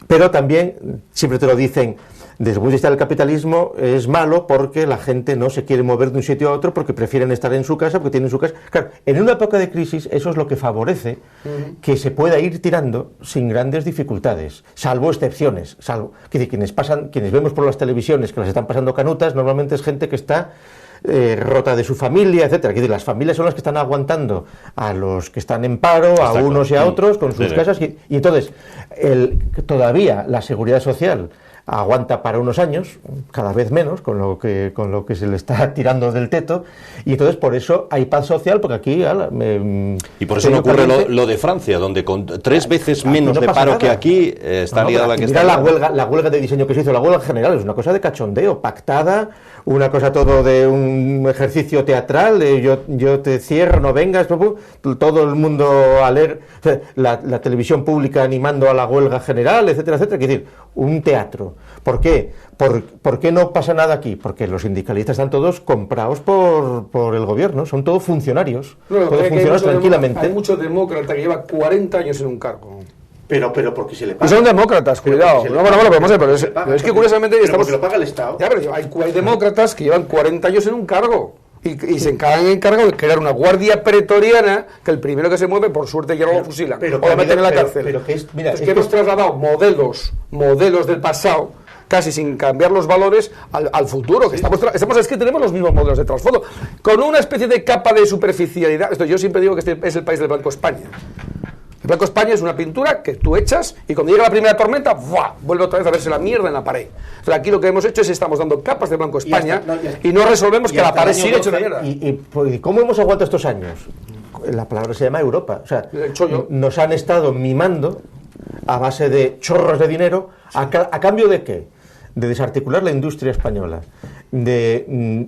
pero también siempre te lo dicen, desde el punto de vista del capitalismo es malo porque la gente no se quiere mover de un sitio a otro porque prefieren estar en su casa, porque tienen su casa. Claro, en una época de crisis eso es lo que favorece que se pueda ir tirando sin grandes dificultades, salvo excepciones. Quienes vemos por las televisiones que las están pasando canutas, normalmente es gente que está rota de su familia, etcétera. Las familias son las que están aguantando a los que están en paro, a unos y a otros con sus casas, y entonces todavía la seguridad social aguanta para unos años, cada vez menos, con lo que se le está tirando del teto, y entonces por eso hay paz social, porque aquí... y por eso no ocurre lo de Francia, donde con 3 veces menos de paro que aquí está liada la que está... Mira la huelga de diseño que se hizo, la huelga general, es una cosa de cachondeo, pactada, una cosa todo de un ejercicio teatral, de yo te cierro, no vengas, todo el mundo alegre, o sea, la televisión pública animando a la huelga general, etcétera, etcétera, es decir, un teatro. ¿Por qué? ¿Por qué no pasa nada aquí? Porque los sindicalistas están todos comprados por el gobierno, son todos funcionarios, todos funcionarios tranquilamente. Hay muchos demócratas que llevan 40 años en un cargo. Pero porque se le paga. Y son demócratas, cuidado. Pero es que curiosamente estamos... Porque lo paga el Estado. Ya, pero hay demócratas que llevan 40 años en un cargo. Y se encargan de crear una guardia pretoriana que el primero que se mueve, por suerte, ya lo fusilan o lo meten en la cárcel. Es que hemos trasladado modelos del pasado, casi sin cambiar los valores, al futuro. Que es que tenemos los mismos modelos de trasfondo, con una especie de capa de superficialidad. Yo siempre digo que este es el país del Blanco España. El Blanco España es una pintura que tú echas y cuando llega la primera tormenta, ¡buah!, vuelve otra vez a verse la mierda en la pared. Entonces aquí lo que hemos hecho es estamos dando capas de Blanco España y no resolvemos que la pared sigue hecha una mierda. ¿Y cómo hemos aguantado estos años? La palabra se llama Europa. O sea, nos han estado mimando a base de chorros de dinero, ¿a cambio de qué? De desarticular la industria española, de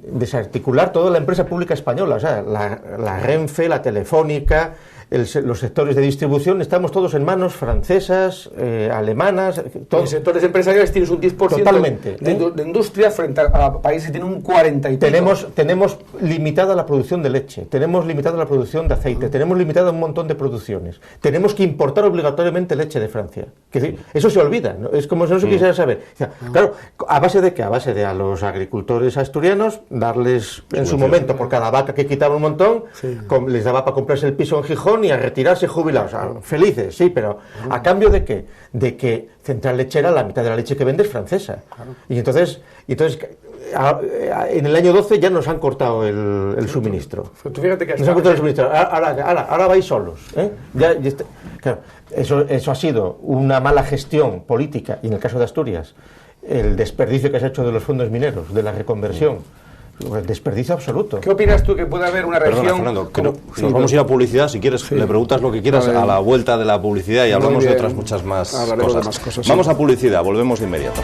desarticular toda la empresa pública española, o sea, la Renfe, la Telefónica, los sectores de distribución, estamos todos en manos francesas, alemanas. En sectores empresariales tienes un 10% totalmente, de industria frente a países que tienen un 40%. Tenemos limitada la producción de leche, tenemos limitada la producción de aceite, tenemos limitada un montón de producciones. Tenemos que importar obligatoriamente leche de Francia. Eso se olvida, ¿no? Es como si no se quisiera saber. O sea, claro, ¿a base de qué? A base de a los agricultores asturianos darles en su momento por cada vaca que quitaban un montón, les daba para comprarse el piso en Gijón y a retirarse jubilados. Felices, sí, pero ¿a cambio de qué? De que Central Lechera, la mitad de la leche que vende es francesa. Y entonces en el año 12 ya nos han cortado el suministro. Tú fíjate que nos han cortado el suministro. Ahora vais solos. Claro, eso ha sido una mala gestión política, y en el caso de Asturias, el desperdicio que se ha hecho de los fondos mineros, de la reconversión. Desperdicio absoluto. ¿Qué opinas tú que puede haber una región? Perdona, Fernando, nos vamos a ir a publicidad. Si quieres, le preguntas lo que quieras a la vuelta de la publicidad y hablamos de otras muchas más cosas. Vamos a publicidad, volvemos de inmediato.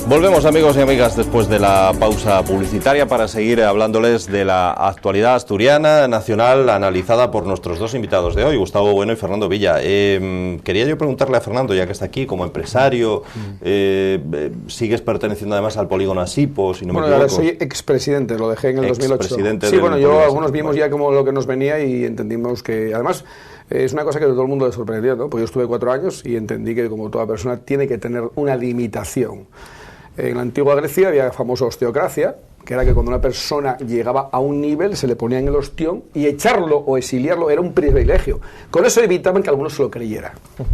Volvemos, amigos y amigas, después de la pausa publicitaria para seguir hablándoles de la actualidad asturiana, nacional, analizada por nuestros dos invitados de hoy, Gustavo Bueno y Fernando Villa. Quería yo preguntarle a Fernando, ya que está aquí como empresario, sigues perteneciendo además al polígono Asipo, si no me equivoco. Ahora soy expresidente, lo dejé en el 2008. Sí, bueno, algunos vimos ya como lo que nos venía y entendimos que, además, es una cosa que a todo el mundo le sorprendió, ¿no? Pues yo estuve 4 años y entendí que, como toda persona, tiene que tener una limitación. En la antigua Grecia había la famosa osteocracia, que era que cuando una persona llegaba a un nivel se le ponía en el ostión y echarlo o exiliarlo era un privilegio. Con eso evitaban que algunos se lo creyeran.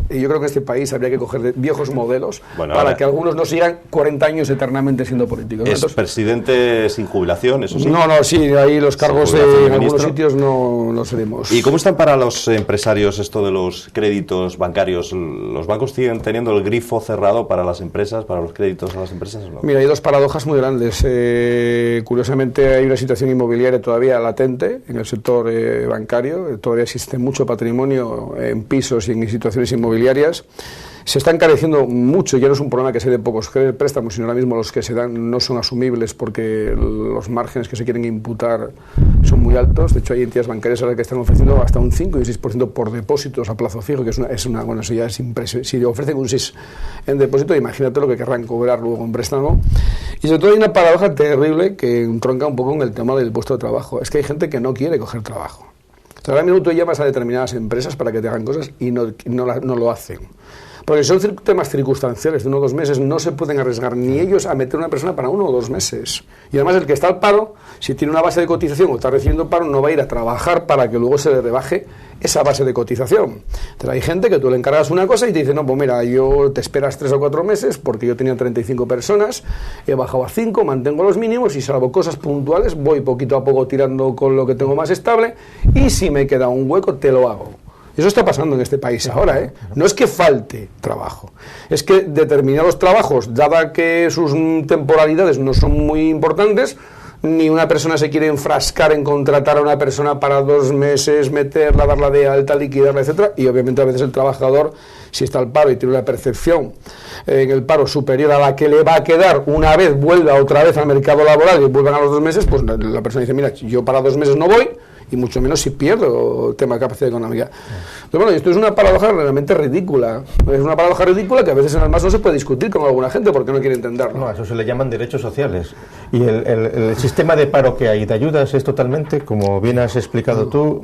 Y yo creo que en este país habría que coger viejos modelos para que algunos no sigan 40 años eternamente siendo políticos. Es presidente sin jubilación, eso sí. No, sí, ahí los cargos en algunos sitios no seremos. ¿Y cómo están para los empresarios esto de los créditos bancarios? ¿Los bancos siguen teniendo el grifo cerrado para las empresas, para los créditos a las empresas? ¿No? Mira, hay dos paradojas muy grandes. Curiosamente hay una situación inmobiliaria todavía latente en el sector bancario, todavía existe mucho patrimonio en pisos y en situaciones inmobiliarias. Se está encareciendo mucho, ya no es un problema que se den pocos préstamos, sino ahora mismo los que se dan no son asumibles porque los márgenes que se quieren imputar son muy altos. De hecho, hay entidades bancarias ahora que están ofreciendo hasta un 5 y un 6% por depósitos a plazo fijo, que bueno, eso ya es impresionante. Si ofrecen un 6 en depósito, imagínate lo que querrán cobrar luego en préstamo. Y sobre todo hay una paradoja terrible que entronca un poco en el tema del puesto de trabajo. Es que hay gente que no quiere coger trabajo. Entonces, ahora mismo tú llamas a determinadas empresas para que te hagan cosas y no lo hacen. Porque si son temas circunstanciales de 1 o 2 meses, no se pueden arriesgar ni ellos a meter a una persona para 1 o 2 meses. Y además el que está al paro, si tiene una base de cotización o está recibiendo paro, no va a ir a trabajar para que luego se le rebaje esa base de cotización. Entonces hay gente que tú le encargas una cosa y te dice, no, pues mira, yo te esperas 3 o 4 meses porque yo tenía 35 personas, he bajado a 5, mantengo los mínimos y salvo cosas puntuales, voy poquito a poco tirando con lo que tengo más estable y si me queda un hueco te lo hago. Eso está pasando en este país ahora, ¿eh? No es que falte trabajo, es que determinados trabajos, dada que sus temporalidades no son muy importantes, ni una persona se quiere enfrascar en contratar a una persona para 2 meses, meterla, darla de alta, liquidarla, etcétera, y obviamente a veces el trabajador, si está al paro y tiene una percepción en el paro superior a la que le va a quedar una vez vuelva otra vez al mercado laboral y vuelvan a los 2 meses, pues la persona dice, mira, yo para 2 meses no voy, y mucho menos si pierdo el tema de capacidad económica. Pero bueno, esto es una paradoja realmente ridícula. Es una paradoja ridícula que a veces en el más no se puede discutir con alguna gente porque no quiere entenderlo. No, a eso se le llaman derechos sociales. Y el sistema de paro que hay de ayudas es totalmente, como bien has explicado tú,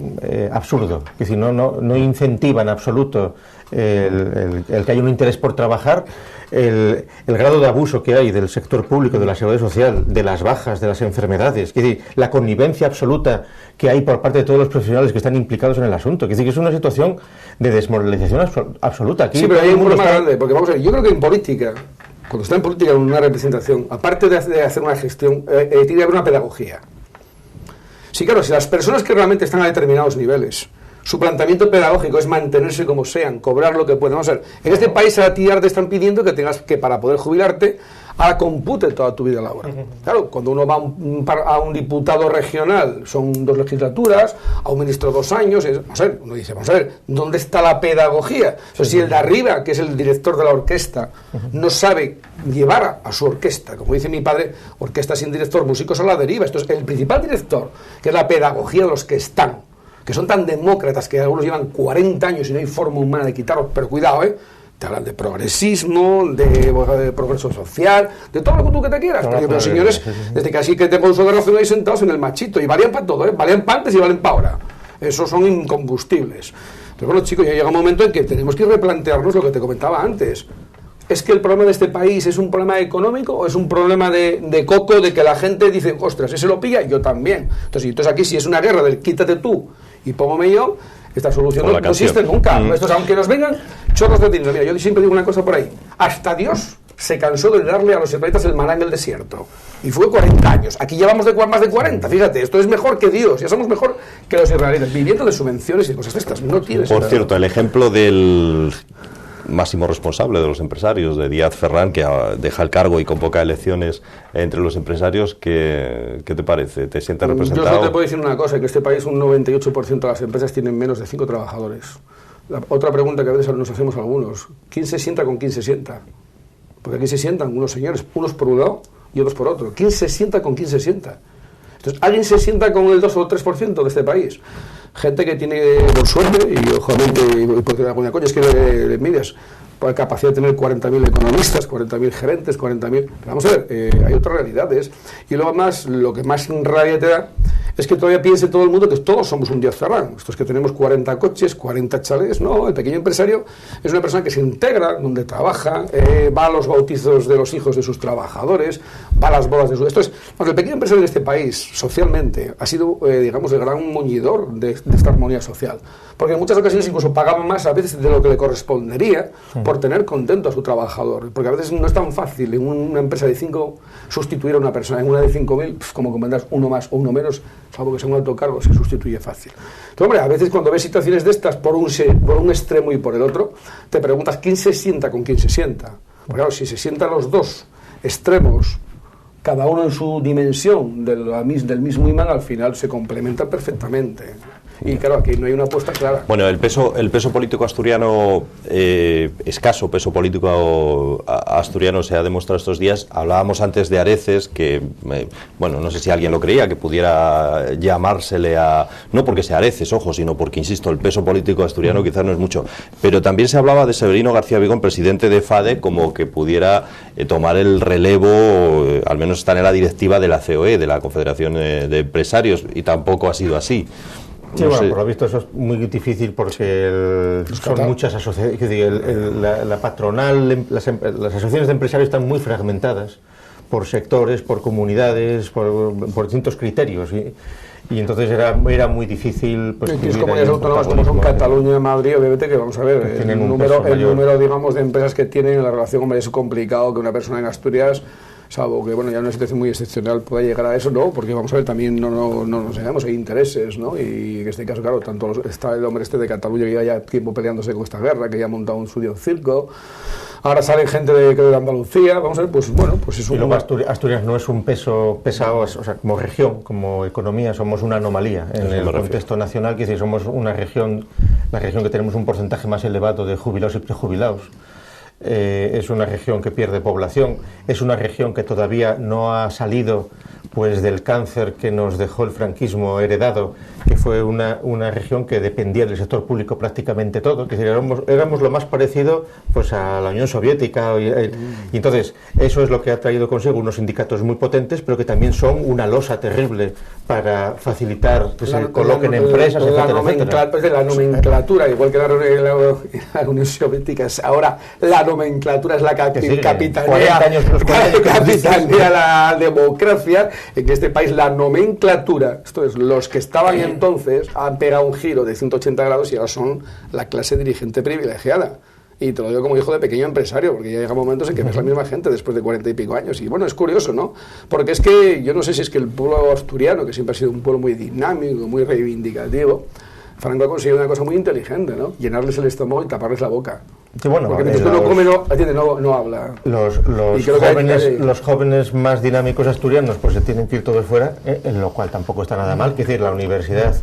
absurdo. Es decir, no incentiva en absoluto el que haya un interés por trabajar. El grado de abuso que hay del sector público, de la seguridad social, de las bajas, de las enfermedades, es decir, la connivencia absoluta que hay por parte de todos los profesionales que están implicados en el asunto, es decir, que es una situación de desmoralización absoluta. Aquí sí, pero hay un problema grande, porque vamos a ver, yo creo que en política, cuando está en política en una representación, aparte de hacer una gestión, tiene que haber una pedagogía. Sí, claro, si las personas que realmente están a determinados niveles, su planteamiento pedagógico es mantenerse como sean, cobrar lo que puedan. Vamos a ver, en este país a ti te están pidiendo que tengas que, para poder jubilarte, ahora compute toda tu vida laboral. Claro, cuando uno va a un diputado regional son 2 legislaturas, a un ministro 2 años, uno dice, vamos a ver, ¿dónde está la pedagogía? O sea, si el de arriba, que es el director de la orquesta, no sabe llevar a su orquesta, como dice mi padre, orquesta sin director, músicos a la deriva. Esto es el principal director, que es la pedagogía de los que están, que son tan demócratas que algunos llevan 40 años y no hay forma humana de quitarlos, pero cuidado, te hablan de progresismo, de progreso social, de todo lo que tú te quieras. Porque los señores, desde que así que tengo uso de razón ahí sentados en el machito, y valían para todo, valían para antes y valen para ahora. Esos son incombustibles. Entonces, bueno, chicos, ya llega un momento en que tenemos que replantearnos lo que te comentaba antes. ¿Es que el problema de este país es un problema económico o es un problema de coco, de que la gente dice, ostras, ese lo pilla y yo también? Entonces aquí si es una guerra del quítate tú y póngame yo, esta solución no existe nunca. Estos, aunque nos vengan chorros de dinero. Mira, yo siempre digo una cosa por ahí. Hasta Dios se cansó de darle a los israelitas el maná en el desierto. Y fue 40 años. Aquí llevamos más de 40. Fíjate, esto es mejor que Dios. Ya somos mejor que los israelitas. Viviendo de subvenciones y cosas de estas. No tienes. Por cierto, el ejemplo del máximo responsable de los empresarios, de Díaz Ferrán, que deja el cargo y convoca elecciones entre los empresarios, ¿qué te parece? ¿Te sientes representado? Yo solo te puedo decir una cosa, que en este país un 98% de las empresas tienen menos de 5 trabajadores. Otra pregunta que a veces nos hacemos algunos, ¿quién se sienta con quién se sienta? Porque aquí se sientan unos señores, unos por un lado y otros por otro. ¿Quién se sienta con quién se sienta? Entonces, ¿alguien se sienta con el 2 o el 3% de este país? Gente que tiene, por suerte, y obviamente, porque alguna coña es que le envidias, por la capacidad de tener 40.000 economistas, 40.000 gerentes, 40.000... Vamos a ver, hay otras realidades. Y luego más, lo que más rabia te da es que todavía piense todo el mundo que todos somos un Díaz Ferrán. Estos que tenemos 40 coches, 40 chalés. No, el pequeño empresario es una persona que se integra donde trabaja, va a los bautizos de los hijos de sus trabajadores, va a las bodas de sus... Esto es, el pequeño empresario de este país, socialmente, ha sido, digamos, el gran muñidor de esta armonía social. Porque en muchas ocasiones incluso pagaban más a veces de lo que le correspondería por tener contento a su trabajador. Porque a veces no es tan fácil en una empresa de 5 sustituir a una persona. En una de 5.000, como comentas, uno más o uno menos, salvo que sea un alto cargo, se sustituye fácil. Entonces, hombre, a veces cuando ves situaciones de estas por un extremo y por el otro, te preguntas quién se sienta con quién se sienta. Porque claro, si se sientan los dos extremos, cada uno en su dimensión del mismo imán, al final se complementan perfectamente. Y claro, aquí no hay una apuesta clara. Bueno, el peso político asturiano, escaso peso político asturiano se ha demostrado estos días. Hablábamos antes de Areces, que, bueno, no sé si alguien lo creía, que pudiera llamársele a... No porque sea Areces, ojo, sino porque, insisto, el peso político asturiano quizás no es mucho. Pero también se hablaba de Severino García Vigón, presidente de FADE, como que pudiera tomar el relevo, al menos estar en la directiva de la COE, de la Confederación de Empresarios, y tampoco ha sido así. Sí, bueno, por lo visto eso es muy difícil porque son muchas asociaciones, la patronal, las asociaciones de empresarios están muy fragmentadas por sectores, por comunidades, por distintos criterios y entonces era muy difícil. Pues, y es comunidades autónomas como son Cataluña, Madrid, obviamente que vamos a ver, el número digamos de empresas que tienen la relación, hombre, es complicado que una persona en Asturias, salvo que, bueno, ya en una situación muy excepcional pueda llegar a eso, ¿no? Porque, vamos a ver, también no nos engañamos, hay intereses, ¿no? Y en este caso, claro, tanto está el hombre de Cataluña que lleva ya tiempo peleándose con esta guerra, que ya ha montado un estudio circo, ahora sale gente de Andalucía, vamos a ver, pues bueno, pues es un... Y luego Asturias no es un peso pesado, o sea, como región, como economía, somos una anomalía en el contexto nacional, que si somos una región, la región que tenemos un porcentaje más elevado de jubilados y prejubilados. Es una región que pierde población, es una región que todavía no ha salido pues del cáncer que nos dejó el franquismo heredado, que fue una región que dependía del sector público prácticamente todo, que éramos lo más parecido pues a la Unión Soviética y entonces eso es lo que ha traído consigo unos sindicatos muy potentes, pero que también son una losa terrible para facilitar que se coloquen empresas, etcétera. La nomenclatura, igual que la Unión Soviética, ahora la nomenclatura es la capitanía, la democracia. En este país la nomenclatura, esto es, los que estaban entonces han pegado un giro de 180 grados y ahora son la clase dirigente privilegiada. Y te lo digo como hijo de pequeño empresario, porque ya llega momentos en que ves la misma gente después de 40 y pico años. Y bueno, es curioso, ¿no? Porque es que yo no sé si es que el pueblo asturiano, que siempre ha sido un pueblo muy dinámico, muy reivindicativo, Franco ha conseguido una cosa muy inteligente, ¿no? Llenarles el estómago y taparles la boca. Sí, bueno, porque mientras uno come no habla. Los jóvenes más dinámicos asturianos pues se tienen que ir todos fuera, en lo cual tampoco está nada mal. Es decir, la universidad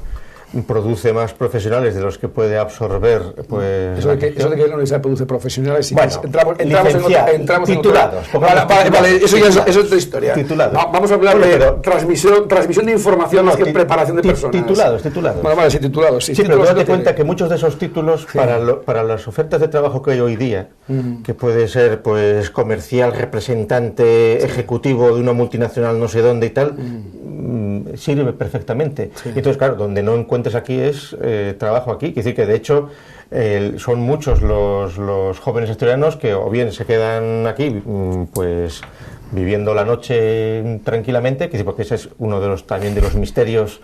produce más profesionales de los que puede absorber, pues... Eso de que la universidad produce profesionales, bueno, entramos titulados. Vale, eso es otra historia. Titulados. Vamos a hablar de transmisión de información más que preparación de personas. Titulados. Bueno, vale, sí, titulados. Sí, pero date cuenta que muchos de esos títulos, para las ofertas de trabajo que hay hoy día, que puede ser pues comercial, representante, ejecutivo de una multinacional no sé dónde y tal, sirve perfectamente. Sí. Entonces, claro, donde no encuentres aquí es trabajo aquí. Quiere decir que, de hecho, son muchos los jóvenes asturianos que o bien se quedan aquí, pues viviendo la noche tranquilamente, porque ese es uno de los misterios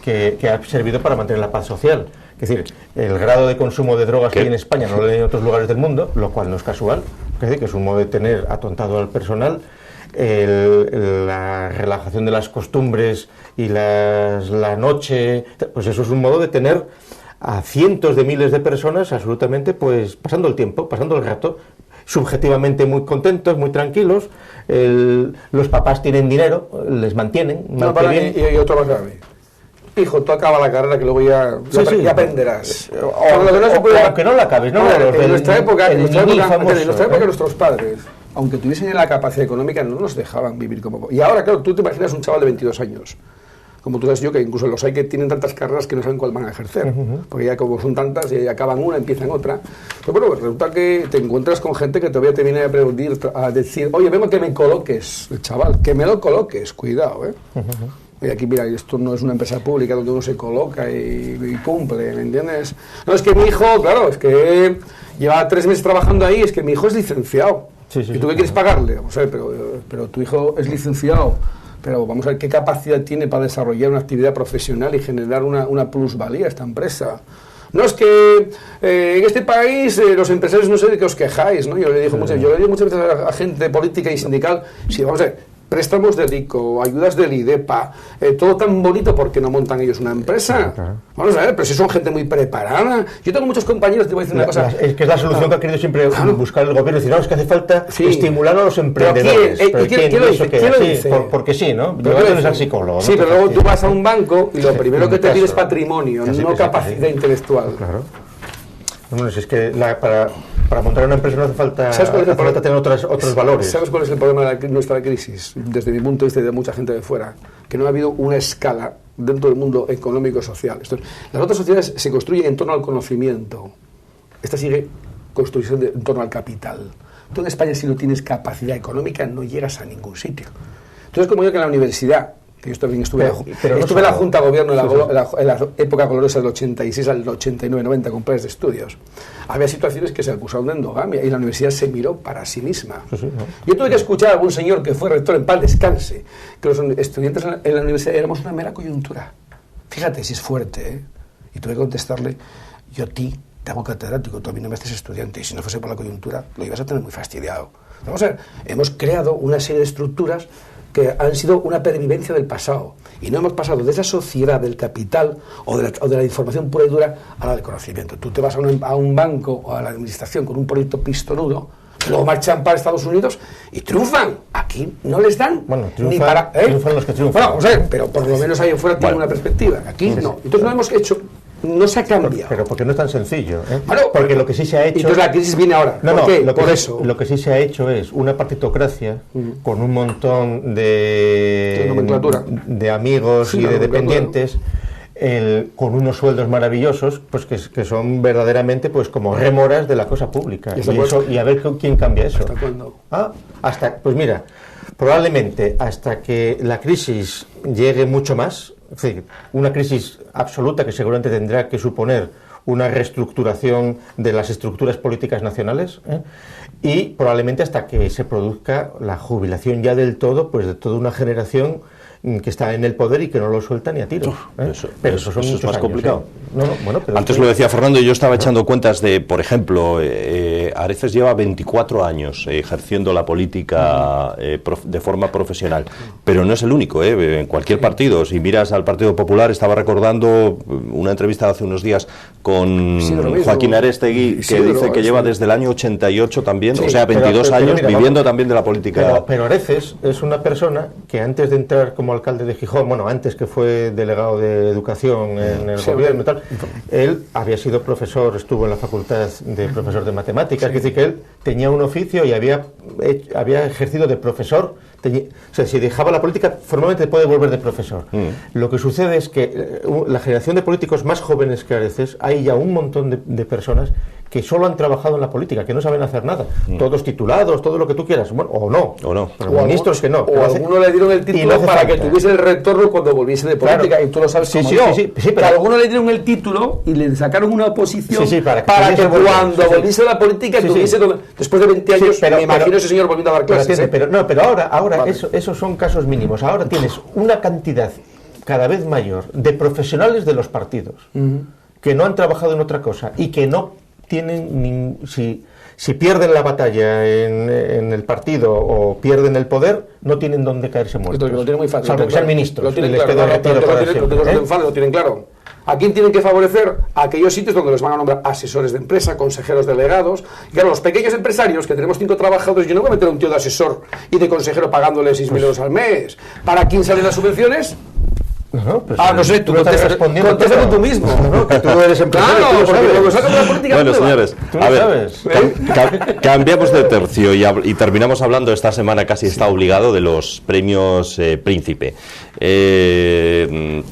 que ha servido para mantener la paz social. Es decir, el grado de consumo de drogas que hay en España no lo hay en otros lugares del mundo, lo cual no es casual. Es decir, que es un modo de tener atontado al personal. La relajación de las costumbres y la noche, pues eso es un modo de tener a cientos de miles de personas absolutamente pues pasando el tiempo, pasando el rato, subjetivamente muy contentos, muy tranquilos. Los papás tienen dinero, les mantienen. Y otro más grave. Hijo, tú acaba la carrera que luego ya aprenderás. Aunque no la acabes, ¿no? En nuestra época, nuestros padres, aunque tuviesen la capacidad económica, no nos dejaban vivir como... Y ahora, claro, tú te imaginas un chaval de 22 años, como tú sabes yo, que incluso los hay que tienen tantas carreras que no saben cuál van a ejercer, porque ya como son tantas, y acaban una, empiezan otra. Pero bueno, pues resulta que te encuentras con gente que todavía te viene a decir, oye, vengo que me coloques, el chaval, que me lo coloques, cuidado, Y aquí, mira, esto no es una empresa pública donde uno se coloca y cumple, ¿me entiendes? No, es que mi hijo, claro, es que lleva 3 meses trabajando ahí, es que mi hijo es licenciado. Sí, ¿y tú qué quieres pagarle? Vamos a ver, pero tu hijo es licenciado, pero vamos a ver qué capacidad tiene para desarrollar una actividad profesional y generar una plusvalía a esta empresa. No, es que en este país los empresarios no sé de qué os quejáis, ¿no? Yo le digo muchas veces a gente política y sindical, sí, vamos a ver, préstamos del ICO, ayudas del IDEPA, todo tan bonito, ¿por qué no montan ellos una empresa? Vamos a ver, pero si son gente muy preparada. Yo tengo muchos compañeros, te voy a decir una cosa. Es que es la solución que ha querido siempre buscar el gobierno. Decir, no, es que hace falta estimular a los emprendedores. ¿Quién lo dice? Porque sí, ¿no? Yo no al psicólogo. Sí, pero luego tú vas a un banco y lo primero que te pide es patrimonio, no capacidad intelectual. Claro. Bueno, si es que para montar una empresa no hace falta tener otros valores. ¿Sabes cuál es el problema de nuestra crisis? Desde mi punto de vista y de mucha gente de fuera, que no ha habido una escala dentro del mundo económico y social. Las otras sociedades se construyen en torno al conocimiento. Esta sigue construyéndose en torno al capital. Tú en España, si no tienes capacidad económica, no llegas a ningún sitio. Entonces, como yo que en la universidad, que yo también estuve en la Junta de Gobierno en la época gloriosa del 86 al 89-90 con planes de estudios, había situaciones que se acusaban de endogamia y la universidad se miró para sí misma. Yo tuve que escuchar a algún señor que fue rector en paz descanse, que los estudiantes en la universidad éramos una mera coyuntura. Fíjate si es fuerte, Y tuve que contestarle, yo a ti te hago catedrático, tú a mí no me haces estudiante, y si no fuese por la coyuntura lo ibas a tener muy fastidiado. Vamos a ver, hemos creado una serie de estructuras que han sido una pervivencia del pasado y no hemos pasado de esa sociedad del capital o de la información pura y dura a la del conocimiento. Tú te vas a un banco o a la administración con un proyecto pistonudo, luego marchan para Estados Unidos y triunfan. Aquí no les dan ni para... Triunfan los que triunfan. Bueno, vamos a ver, pero por lo menos ahí afuera tienen una perspectiva. Aquí no. Entonces no hemos hecho... No se ha cambiado. Pero porque no es tan sencillo, ¿eh? Bueno, porque lo que sí se ha hecho... Entonces la crisis viene ahora. No, ¿Por qué? Por eso. Lo que sí se ha hecho es una partitocracia con un montón de amigos y de dependientes, con unos sueldos maravillosos, pues que son verdaderamente pues como rémoras de la cosa pública. Y a ver quién cambia eso. ¿Hasta cuándo? Pues mira, probablemente hasta que la crisis llegue mucho más. Es decir, una crisis absoluta que seguramente tendrá que suponer una reestructuración de las estructuras políticas nacionales, y probablemente hasta que se produzca la jubilación ya del todo, pues de toda una generación que está en el poder y que no lo suelta ni a tiros. Pero eso es más complicado. Bueno, pero antes lo decía Fernando, y yo estaba echando cuentas de, por ejemplo, Areces lleva 24 años ejerciendo la política de forma profesional, pero no es el único, en cualquier partido. Si miras al Partido Popular, estaba recordando una entrevista hace unos días con Joaquín Arestegui, que dice que lleva desde el año 88 también, o sea, 22 años viviendo también de la política. Pero Areces es una persona que antes de entrar como alcalde de Gijón, bueno, antes que fue delegado de Educación en el gobierno y tal, él había sido profesor, estuvo en la facultad de profesor de matemáticas, es decir, que él tenía un oficio y había ejercido de profesor. O sea, si dejaba la política, formalmente puede volver de profesor. Lo que sucede es que la generación de políticos más jóvenes que Areces, hay ya un montón de personas que solo han trabajado en la política, que no saben hacer nada. Todos titulados, todo lo que tú quieras. Bueno, o no. Pero ministros que no. O a alguno le dieron el título para que tuviese el retorno cuando volviese de política, claro. Y tú lo sabes como yo. Sí, pero a alguno le dieron el título y le sacaron una oposición para que cuando volviese de la política tuviese después de 20 años, me imagino ese señor volviendo a dar clases. Pero ahora esos son casos mínimos. Ahora tienes una cantidad cada vez mayor de profesionales de los partidos que no han trabajado en otra cosa y que no tienen si pierden la batalla en el partido o pierden el poder, no tienen dónde caerse muertos. Lo tienen muy fácil. Salvo que sean ministros. Lo tienen claro. Lo tienen claro. ¿A quién tienen que favorecer? A aquellos sitios donde les van a nombrar asesores de empresa, consejeros delegados. Y claro, los pequeños empresarios, que tenemos 5 trabajadores, yo no voy a meter a un tío de asesor y de consejero pagándole 6.000 euros al mes. ¿Para quién salen las subvenciones? No sé, tú contéstame tú mismo. Que tú eres empresario. Claro, porque cuando sacas de la política. Bueno, señores, a ver, cambiamos de tercio y terminamos hablando esta semana, casi está obligado, de los premios Príncipe.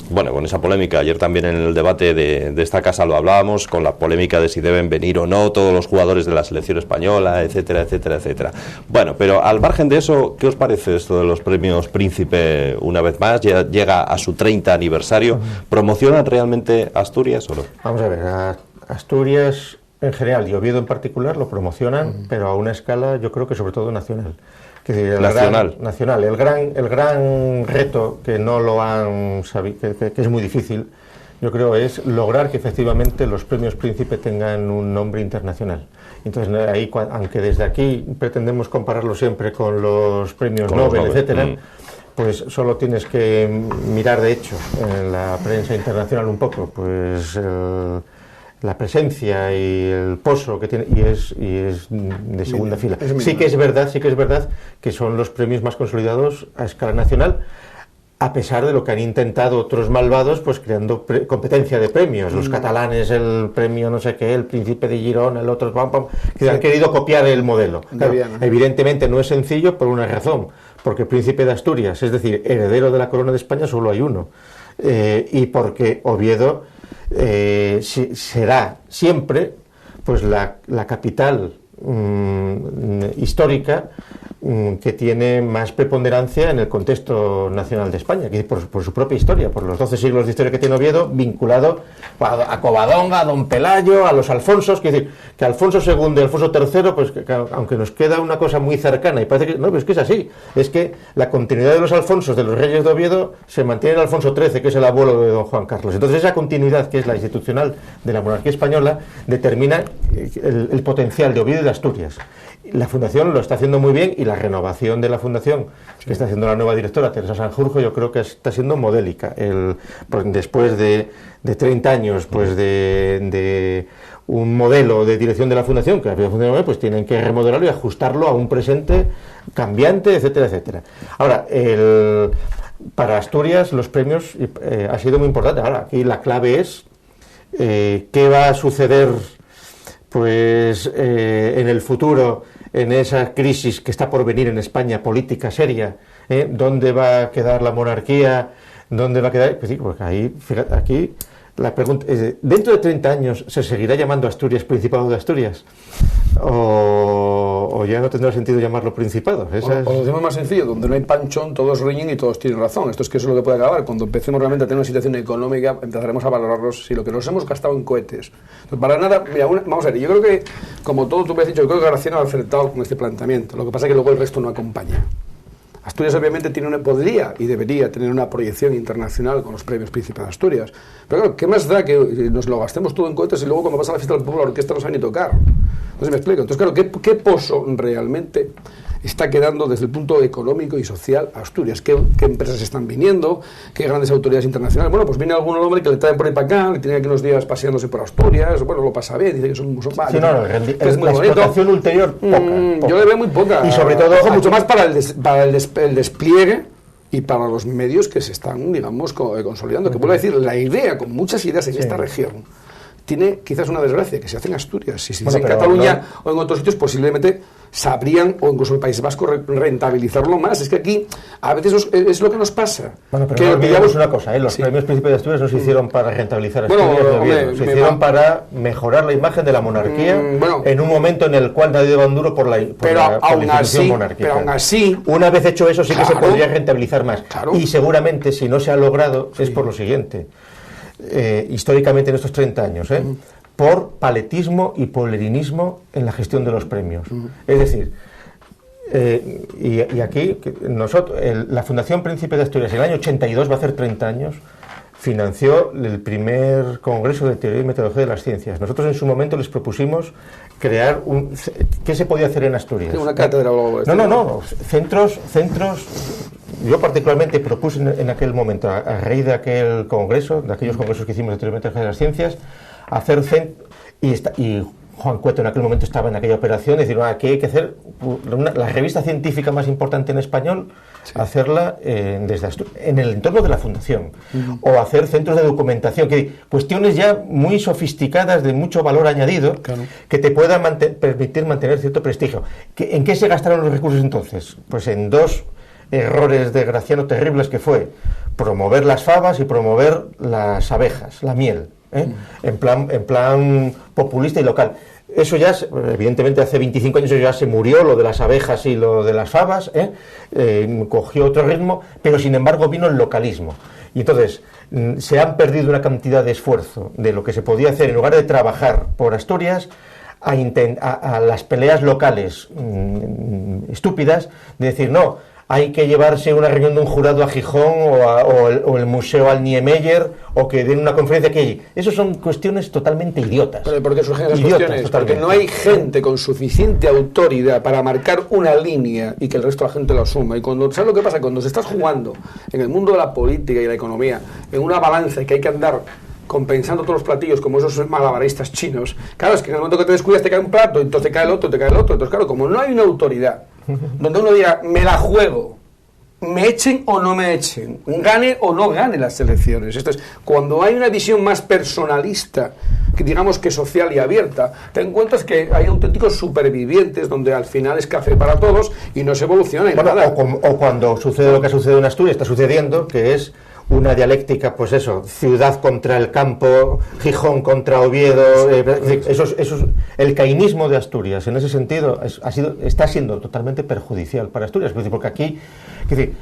Bueno, con esa polémica, ayer también en el debate de esta casa lo hablábamos, con la polémica de si deben venir o no todos los jugadores de la selección española, etcétera, etcétera, etcétera. Bueno, pero al margen de eso, ¿qué os parece esto de los premios Príncipe una vez más? Ya llega a su 30 aniversario. ¿Promocionan realmente Asturias o no? Vamos a ver, Asturias en general y Oviedo en particular lo promocionan, pero a una escala, yo creo que sobre todo nacional. Nacional. El gran reto que no lo han sabido, que es muy difícil, yo creo, es lograr que efectivamente los premios Príncipe tengan un nombre internacional. Entonces, ahí, aunque desde aquí pretendemos compararlo siempre con los premios Nobel, etcétera, pues solo tienes que mirar, de hecho, en la prensa internacional un poco, pues la presencia y el pozo que tiene, y es de segunda fila. Sí que es verdad que son los premios más consolidados a escala nacional, a pesar de lo que han intentado otros malvados, pues creando competencia de premios. Los catalanes, el premio no sé qué, el Príncipe de Girona, el otro, que han querido copiar el modelo. Claro, evidentemente no es sencillo por una razón, porque el Príncipe de Asturias, es decir, heredero de la corona de España, solo hay uno. Y porque Oviedo será siempre pues la capital histórica que tiene más preponderancia en el contexto nacional de España, que por su propia historia, por los 12 siglos de historia que tiene Oviedo, vinculado a Covadonga, a Don Pelayo, a los Alfonsos, que decir, que Alfonso II y Alfonso III, pues que aunque nos queda una cosa muy cercana, y parece que no, pero es que es así, es que la continuidad de los Alfonsos, de los reyes de Oviedo, se mantiene en Alfonso XIII, que es el abuelo de don Juan Carlos. Entonces esa continuidad, que es la institucional de la monarquía española, determina el potencial de Oviedo y de Asturias. La Fundación lo está haciendo muy bien, y la renovación de la Fundación que está haciendo la nueva directora, Teresa Sanjurjo, yo creo que está siendo modélica. Después de 30 años pues de un modelo de dirección de la Fundación que había funcionado bien, pues tienen que remodelarlo y ajustarlo a un presente cambiante, etcétera, etcétera. Ahora, para Asturias los premios ha sido muy importante. Ahora, aquí la clave es qué va a suceder pues en el futuro, en esa crisis que está por venir en España, política seria, ¿dónde va a quedar la monarquía? ¿Dónde va a quedar? Pues sí, porque ahí, fíjate, aquí la pregunta es, ¿dentro de 30 años se seguirá llamando Asturias Principado de Asturias? ¿O ya no tendrá sentido llamarlo Principado? O lo decimos más sencillo, donde no hay panchón, todos riñen y todos tienen razón. Esto es que eso es lo que puede acabar. Cuando empecemos realmente a tener una situación económica, empezaremos a valorarlos si lo que nos hemos gastado en cohetes. Entonces, para nada, mira, vamos a ver, yo creo que, como todo tú me has dicho, yo creo que Graciano ha acertado con este planteamiento. Lo que pasa es que luego el resto no acompaña. Asturias obviamente podría y debería tener una proyección internacional con los premios Príncipe de Asturias. Pero claro, ¿qué más da que nos lo gastemos todo en cohetes y luego cuando vas a la fiesta del pueblo la orquesta no sabe ni tocar? No sé si me explico. Entonces, claro, ¿qué pozo realmente está quedando desde el punto económico y social a Asturias? ¿Qué empresas están viniendo? ¿Qué grandes autoridades internacionales? Bueno, pues viene algún hombre que le traen por ahí para acá, que tiene aquí unos días paseándose por Asturias, bueno, lo pasa bien, dice que son varios. Sí, no, la explotación ulterior, poca. Yo le veo muy poca. Y sobre todo, mucho más para el despliegue y para los medios que se están, digamos, consolidando. Que vuelvo a decir, la idea, con muchas ideas en esta región, tiene quizás una desgracia, que se hace en Asturias. Si se hace en Cataluña o en otros sitios, posiblemente sabrían, o incluso el País Vasco, rentabilizarlo más. Es que aquí a veces es lo que nos pasa. Bueno, pero no olvidemos una cosa, los premios Príncipe de Asturias no se hicieron para rentabilizar Asturias, se hicieron para mejorar la imagen de la monarquía en un momento en el cual nadie daba un duro por la institución monárquica. Pero aún así, una vez hecho eso, sí que se podría rentabilizar más. Y seguramente, si no se ha logrado, es por lo siguiente. Históricamente en estos 30 años, por paletismo y polerinismo en la gestión de los premios. Es decir, y aquí nosotros, la Fundación Príncipe de Asturias, en el año 82, va a hacer 30 años, financió el primer Congreso de Teoría y Metodología de las Ciencias. Nosotros en su momento les propusimos crear ¿qué se podía hacer en Asturias? Una cátedra o algo. No, centros. Yo particularmente propuse en aquel momento, a raíz de aquel congreso, de aquellos congresos que hicimos de Teoría y Metodología de las Ciencias, hacer y Juan Cueto en aquel momento estaba en aquella operación, decir, aquí hay que hacer la revista científica más importante en español, hacerla en el entorno de la Fundación, o hacer centros de documentación, cuestiones ya muy sofisticadas, de mucho valor añadido, que te puedan permitir mantener cierto prestigio. ¿En qué se gastaron los recursos entonces? Pues en dos errores de Graciano terribles, que fue promover las fabas y promover las abejas, la miel, en plan populista y local. Eso ya, evidentemente, hace 25 años ya se murió lo de las abejas y lo de las fabas, cogió otro ritmo, pero sin embargo vino el localismo. Y entonces se han perdido una cantidad de esfuerzo de lo que se podía hacer en lugar de trabajar por Asturias a las peleas locales estúpidas, de decir, no, hay que llevarse una reunión de un jurado a Gijón o el museo al Niemeyer, o que den una conferencia aquí. Eso son cuestiones totalmente idiotas. Pero ¿por qué surgen esas cuestiones? Totalmente. Porque no hay gente con suficiente autoridad para marcar una línea y que el resto de la gente lo asuma. Y ¿sabes lo que pasa? Cuando se estás jugando en el mundo de la política y la economía, en una balanza y que hay que andar compensando todos los platillos como esos malabaristas chinos, claro, es que en el momento que te descuidas te cae un plato, entonces te cae el otro. Entonces, claro, como no hay una autoridad donde uno diga, me la juego, me echen o no me echen, gane o no gane las elecciones. Esto es, cuando hay una visión más personalista, que digamos que social y abierta, te encuentras que hay auténticos supervivientes donde al final es café para todos y no se evoluciona en nada. O cuando sucede lo que ha sucedido en Asturias, está sucediendo, que es una dialéctica, pues eso, ciudad contra el campo, Gijón contra Oviedo, el cainismo de Asturias, en ese sentido, está siendo totalmente perjudicial para Asturias, porque aquí, que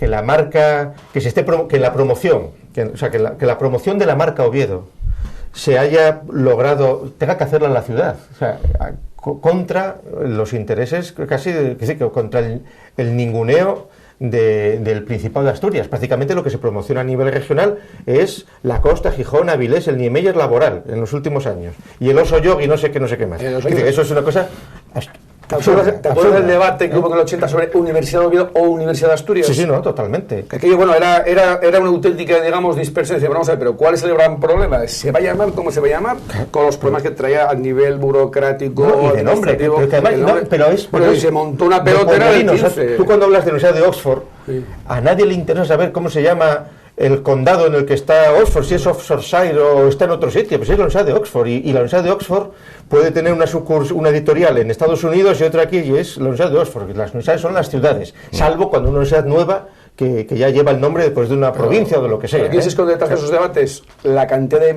la marca, que la promoción, que la promoción de la marca Oviedo se haya logrado, tenga que hacerla la ciudad, contra los intereses, contra el ninguneo del Principado de Asturias. Prácticamente lo que se promociona a nivel regional es la costa, Gijón, Avilés, el Niemeyer laboral en los últimos años. Y el oso yogi, no sé qué más. Eso es una cosa... ¿Te acuerdas del debate que hubo en el 80 sobre Universidad de Oviedo o Universidad de Asturias? Sí, no, totalmente. Que aquello, bueno, era una auténtica, digamos, dispersión. Vamos a ver, pero ¿cuál es el gran problema? ¿Se va a llamar como se va a llamar? Con los problemas que traía a nivel burocrático, y de nombre, pero se montó una pelotera del 15. Tú cuando hablas de la Universidad de Oxford, a nadie le interesa saber cómo se llama el condado en el que está Oxford, si es Oxfordshire o está en otro sitio, pues es la Universidad de Oxford, y la Universidad de Oxford puede tener una editorial en Estados Unidos y otra aquí, y es la Universidad de Oxford. Las universidades son las ciudades, salvo cuando una universidad nueva que ya lleva el nombre después de una provincia o de lo que sea. Aquí se esconde detrás de esos debates la cantidad de,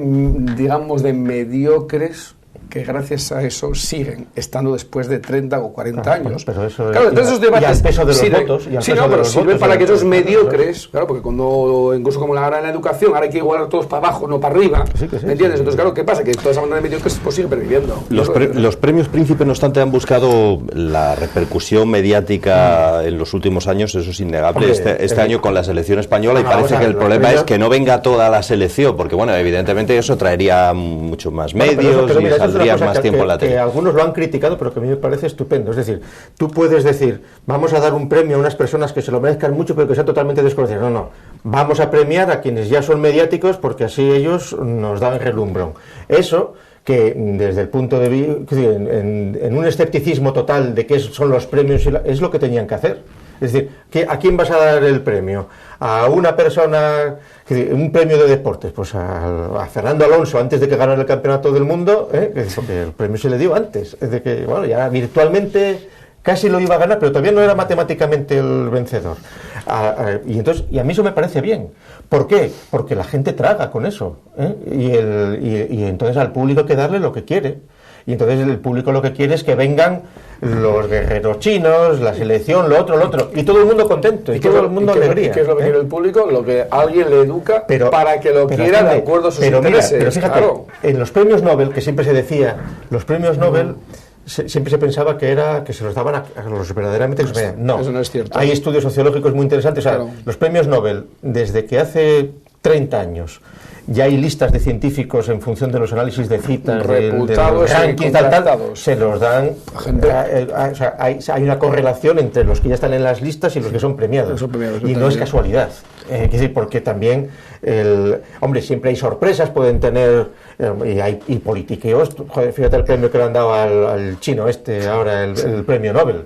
digamos, de mediocres que gracias a eso siguen estando después de 30 o 40 años. Pero eso claro, entonces esos debates... Y al peso de los votos. Pero sirven para que esos mediocres, claro, porque cuando, incluso como ahora en la educación, ahora hay que igualar todos para abajo, no para arriba, ¿me entiendes? Entonces, claro, ¿qué pasa? Que toda esa banda de mediocres pues sigue perviviendo. Los premios Príncipe, no obstante, han buscado la repercusión mediática en los últimos años, eso es innegable. Este año con la selección española, y parece que el problema es que no venga toda la selección, porque bueno, evidentemente eso traería mucho más medios y saldría más tiempo en la tele. Algunos lo han criticado, pero que a mí me parece estupendo. Es decir, tú puedes decir, vamos a dar un premio a unas personas que se lo merezcan mucho, pero que sean totalmente desconocidas. No, vamos a premiar a quienes ya son mediáticos, porque así ellos nos dan relumbrón. Eso, que desde el punto de vista, en un escepticismo total de qué son los premios, es lo que tenían que hacer. Es decir, ¿a quién vas a dar el premio? ¿A una persona, un premio de deportes? Pues a Fernando Alonso, antes de que ganara el campeonato del mundo, porque el premio se le dio antes. Es de que, bueno, ya virtualmente casi lo iba a ganar, pero todavía no era matemáticamente el vencedor. Y a mí eso me parece bien. ¿Por qué? Porque la gente traga con eso. Y entonces al público hay que darle lo que quiere. Y entonces el público lo que quiere es que vengan los guerreros chinos, la selección, lo otro, y todo el mundo contento, y todo el mundo alegría. ¿Qué es lo que quiere el público? Lo que alguien le educa para que lo quiera de acuerdo a sus intereses. Pero fíjate, claro, en los premios Nobel, que siempre se decía, los premios Nobel siempre se pensaba que se los daban a los verdaderamente... No, eso no es cierto. Hay estudios sociológicos muy interesantes. Claro. Los premios Nobel, desde que hace 30 años... Ya hay listas de científicos en función de los análisis de citas, reputados, de rankings, se los dan. Hay una correlación entre los que ya están en las listas y los que son premiados. Y no es casualidad. Es decir, porque también, siempre hay sorpresas, pueden tener, y politiqueos. Joder, fíjate el premio que le han dado al chino ahora, el premio Nobel.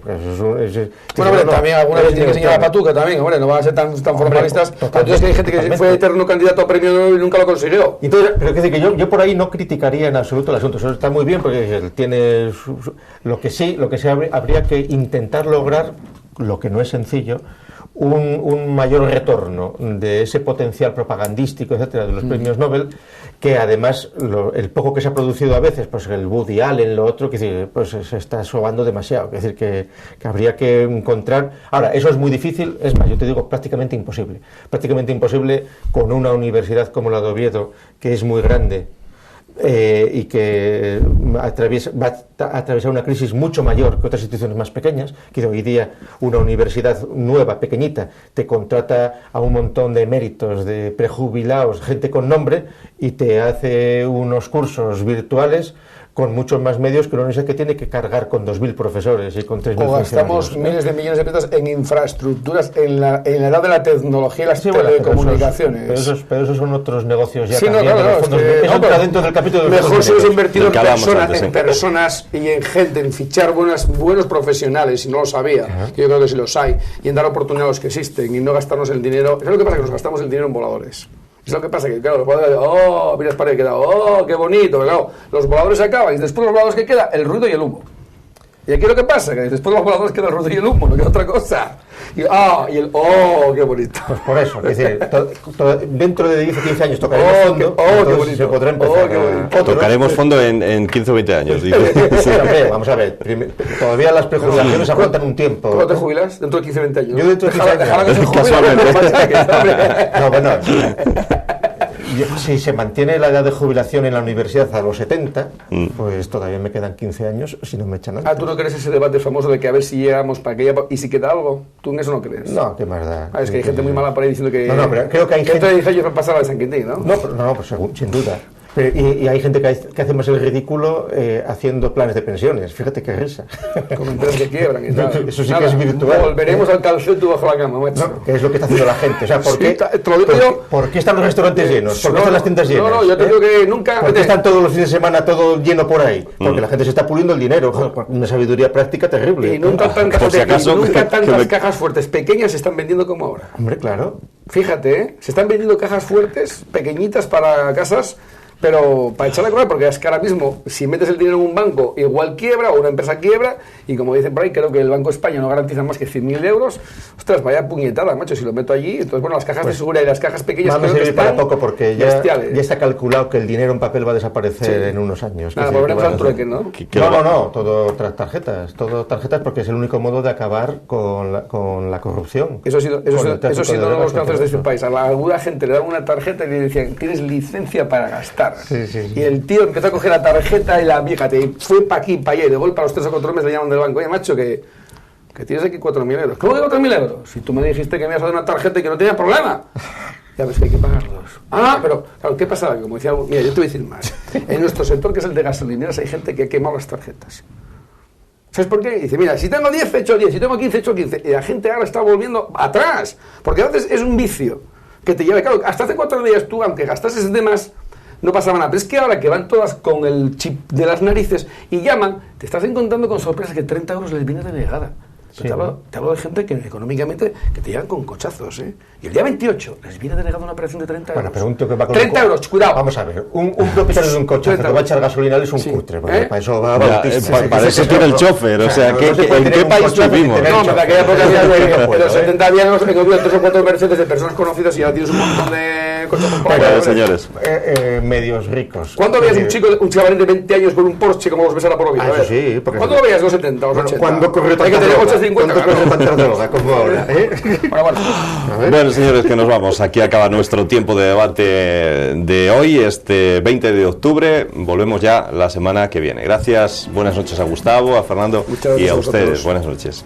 También alguna vez tiene que enseñar la patuca también, no van a ser tan formalistas. Entonces hay gente que fue eterno candidato a premio Nobel y nunca lo consiguió. Entonces, pero es decir, que yo por ahí no criticaría en absoluto el asunto. Eso está muy bien porque tiene lo que sí habría que intentar lograr, lo que no es sencillo, un mayor retorno de ese potencial propagandístico, etcétera, de los premios Nobel, que además el poco que se ha producido a veces, pues el Woody Allen, lo otro, que pues se está sobando demasiado. Es decir, que habría que encontrar... Ahora, eso es muy difícil, es más, yo te digo, prácticamente imposible con una universidad como la de Oviedo, que es muy grande, y que va a atravesar una crisis mucho mayor que otras instituciones más pequeñas, que hoy día una universidad nueva, pequeñita, te contrata a un montón de eméritos, de prejubilados, gente con nombre, y te hace unos cursos virtuales con muchos más medios que una universidad que tiene que cargar con 2.000 profesores y con 3.000 funcionarios. O gastamos miles de millones de pesos en infraestructuras, en la edad de la tecnología y las telecomunicaciones. Pero esos son otros negocios ya también. Eso entra dentro del capítulo de los mejor si hemos invertido en personas y en gente, en fichar buenos profesionales, si no lo sabía, que yo creo que sí los hay, y en dar oportunidad a los que existen y no gastarnos el dinero. Es lo que pasa, que nos gastamos el dinero en voladores. Es lo que pasa, que claro, los voladores, mira las paredes que queda, qué bonito, pero claro, los voladores se acaban y después de los voladores que queda, el ruido y el humo. Y aquí lo que pasa, que después de los voladores queda el ruido y el humo, no queda otra cosa. Y qué bonito. Pues por eso, es decir, dentro de 10 o 15 años tocaremos fondo, qué bonito. Se podrá empezar tocaremos fondo en 15 o 20 años. Sí, vamos a ver, todavía las prejubilaciones aguantan un tiempo. ¿Cuándo te jubilas? Dentro de 15 o 20 años. Yo dentro de 15 años. Déjala que se jubile. No, bueno. Si se mantiene la edad de jubilación en la universidad a los 70, pues todavía me quedan 15 años si no me echan antes. ¿Tú no crees ese debate famoso de que a ver si llegamos para aquella... y si queda algo? ¿Tú en eso no crees? No, qué más da. Es que hay gente muy mala por ahí diciendo que... No, pero creo que hay gente... Dentro de 10 años va a pasar a San Quintín, ¿no? No, pues sin duda. Y hay gente que hace más el ridículo haciendo planes de pensiones. Fíjate qué risa. Como empresas que quiebran y tal. Eso sí que es virtual. Volveremos al calceto bajo la cama, macho. No, que es lo que está haciendo la gente. O sea, ¿por qué están los restaurantes llenos? ¿Por qué están las tiendas llenas? No, yo te digo que nunca... ¿Por qué están todos los fines de semana todo lleno por ahí? Porque la gente se está puliendo el dinero. Una sabiduría práctica terrible. Y nunca tantas cajas fuertes pequeñas se están vendiendo como ahora. Hombre, claro. Fíjate, se están vendiendo cajas fuertes, pequeñitas para casas, Pero para echarle a correr, porque es que ahora mismo, si metes el dinero en un banco, igual quiebra, o una empresa quiebra, y como dicen por ahí, creo que el Banco de España no garantiza más que 100.000 euros. Ostras, vaya puñetada, macho, si lo meto allí. Entonces, bueno, las cajas de seguridad y las cajas pequeñas creo que están para poco, porque ya bestiales. está calculado que el dinero en papel va a desaparecer en unos años. Nada, volveremos al trueque, ¿no? No, todo tarjetas, porque es el único modo de acabar con la corrupción. Eso ha sido uno de los cánceres de este país. A alguna gente le daban una tarjeta y le decían, tienes licencia para gastar. Sí. Y el tío empezó a coger la tarjeta y la vieja te fue para aquí, para allá, y de golpe a los 3 o 4 meses le llaman del banco, oye, macho, que tienes aquí 4.000 euros. ¿Cómo que 4.000 euros? Si tú me dijiste que me ibas a dar una tarjeta y que no tenía problema. Ya ves que hay que pagarlos. Ah, pero, claro, ¿qué pasaba? Como decía, mira, yo te voy a decir más. En nuestro sector, que es el de gasolineras, hay gente que ha quemado las tarjetas. ¿Sabes por qué? Dice, mira, si tengo 10, he hecho 10, si tengo 15, he hecho 15. Y la gente ahora está volviendo atrás. Porque a veces es un vicio que te lleva. Claro, hasta hace 4 días tú, aunque gastases de más, no pasaba nada. Pero es que ahora que van todas con el chip de las narices y llaman, te estás encontrando con sorpresas que 30 euros les viene denegada. Sí, te hablo de gente que económicamente que te llegan con cochazos, ¿eh? Y el día 28 les viene denegada una operación de 30 euros. Bueno, pregunto que va con 30 euros, cuidado. Vamos a ver, un propietario de un coche que va a echar gasolina es un cutre, porque para eso va a para eso tiene el chofer, o sea, ¿en qué país vivimos? No, pero de aquella época había los 70 había en 3 o 4 Mercedes de personas conocidas y ya tienes un montón de cochazos. Bueno, señores. Medios ricos. ¿Cuándo veías un chavalín de 20 años con un Porsche como los ves ahora por hoy? Eso sí. ¿Cuándo lo veías los 70 o los 80? ¿Cuándo corrió tanta droga como ahora? Bueno, señores, que nos vamos. Aquí acaba nuestro tiempo de debate de hoy, este 20 de octubre. Volvemos ya la semana que viene. Gracias, buenas noches a Gustavo, a Fernando y a ustedes. Buenas noches.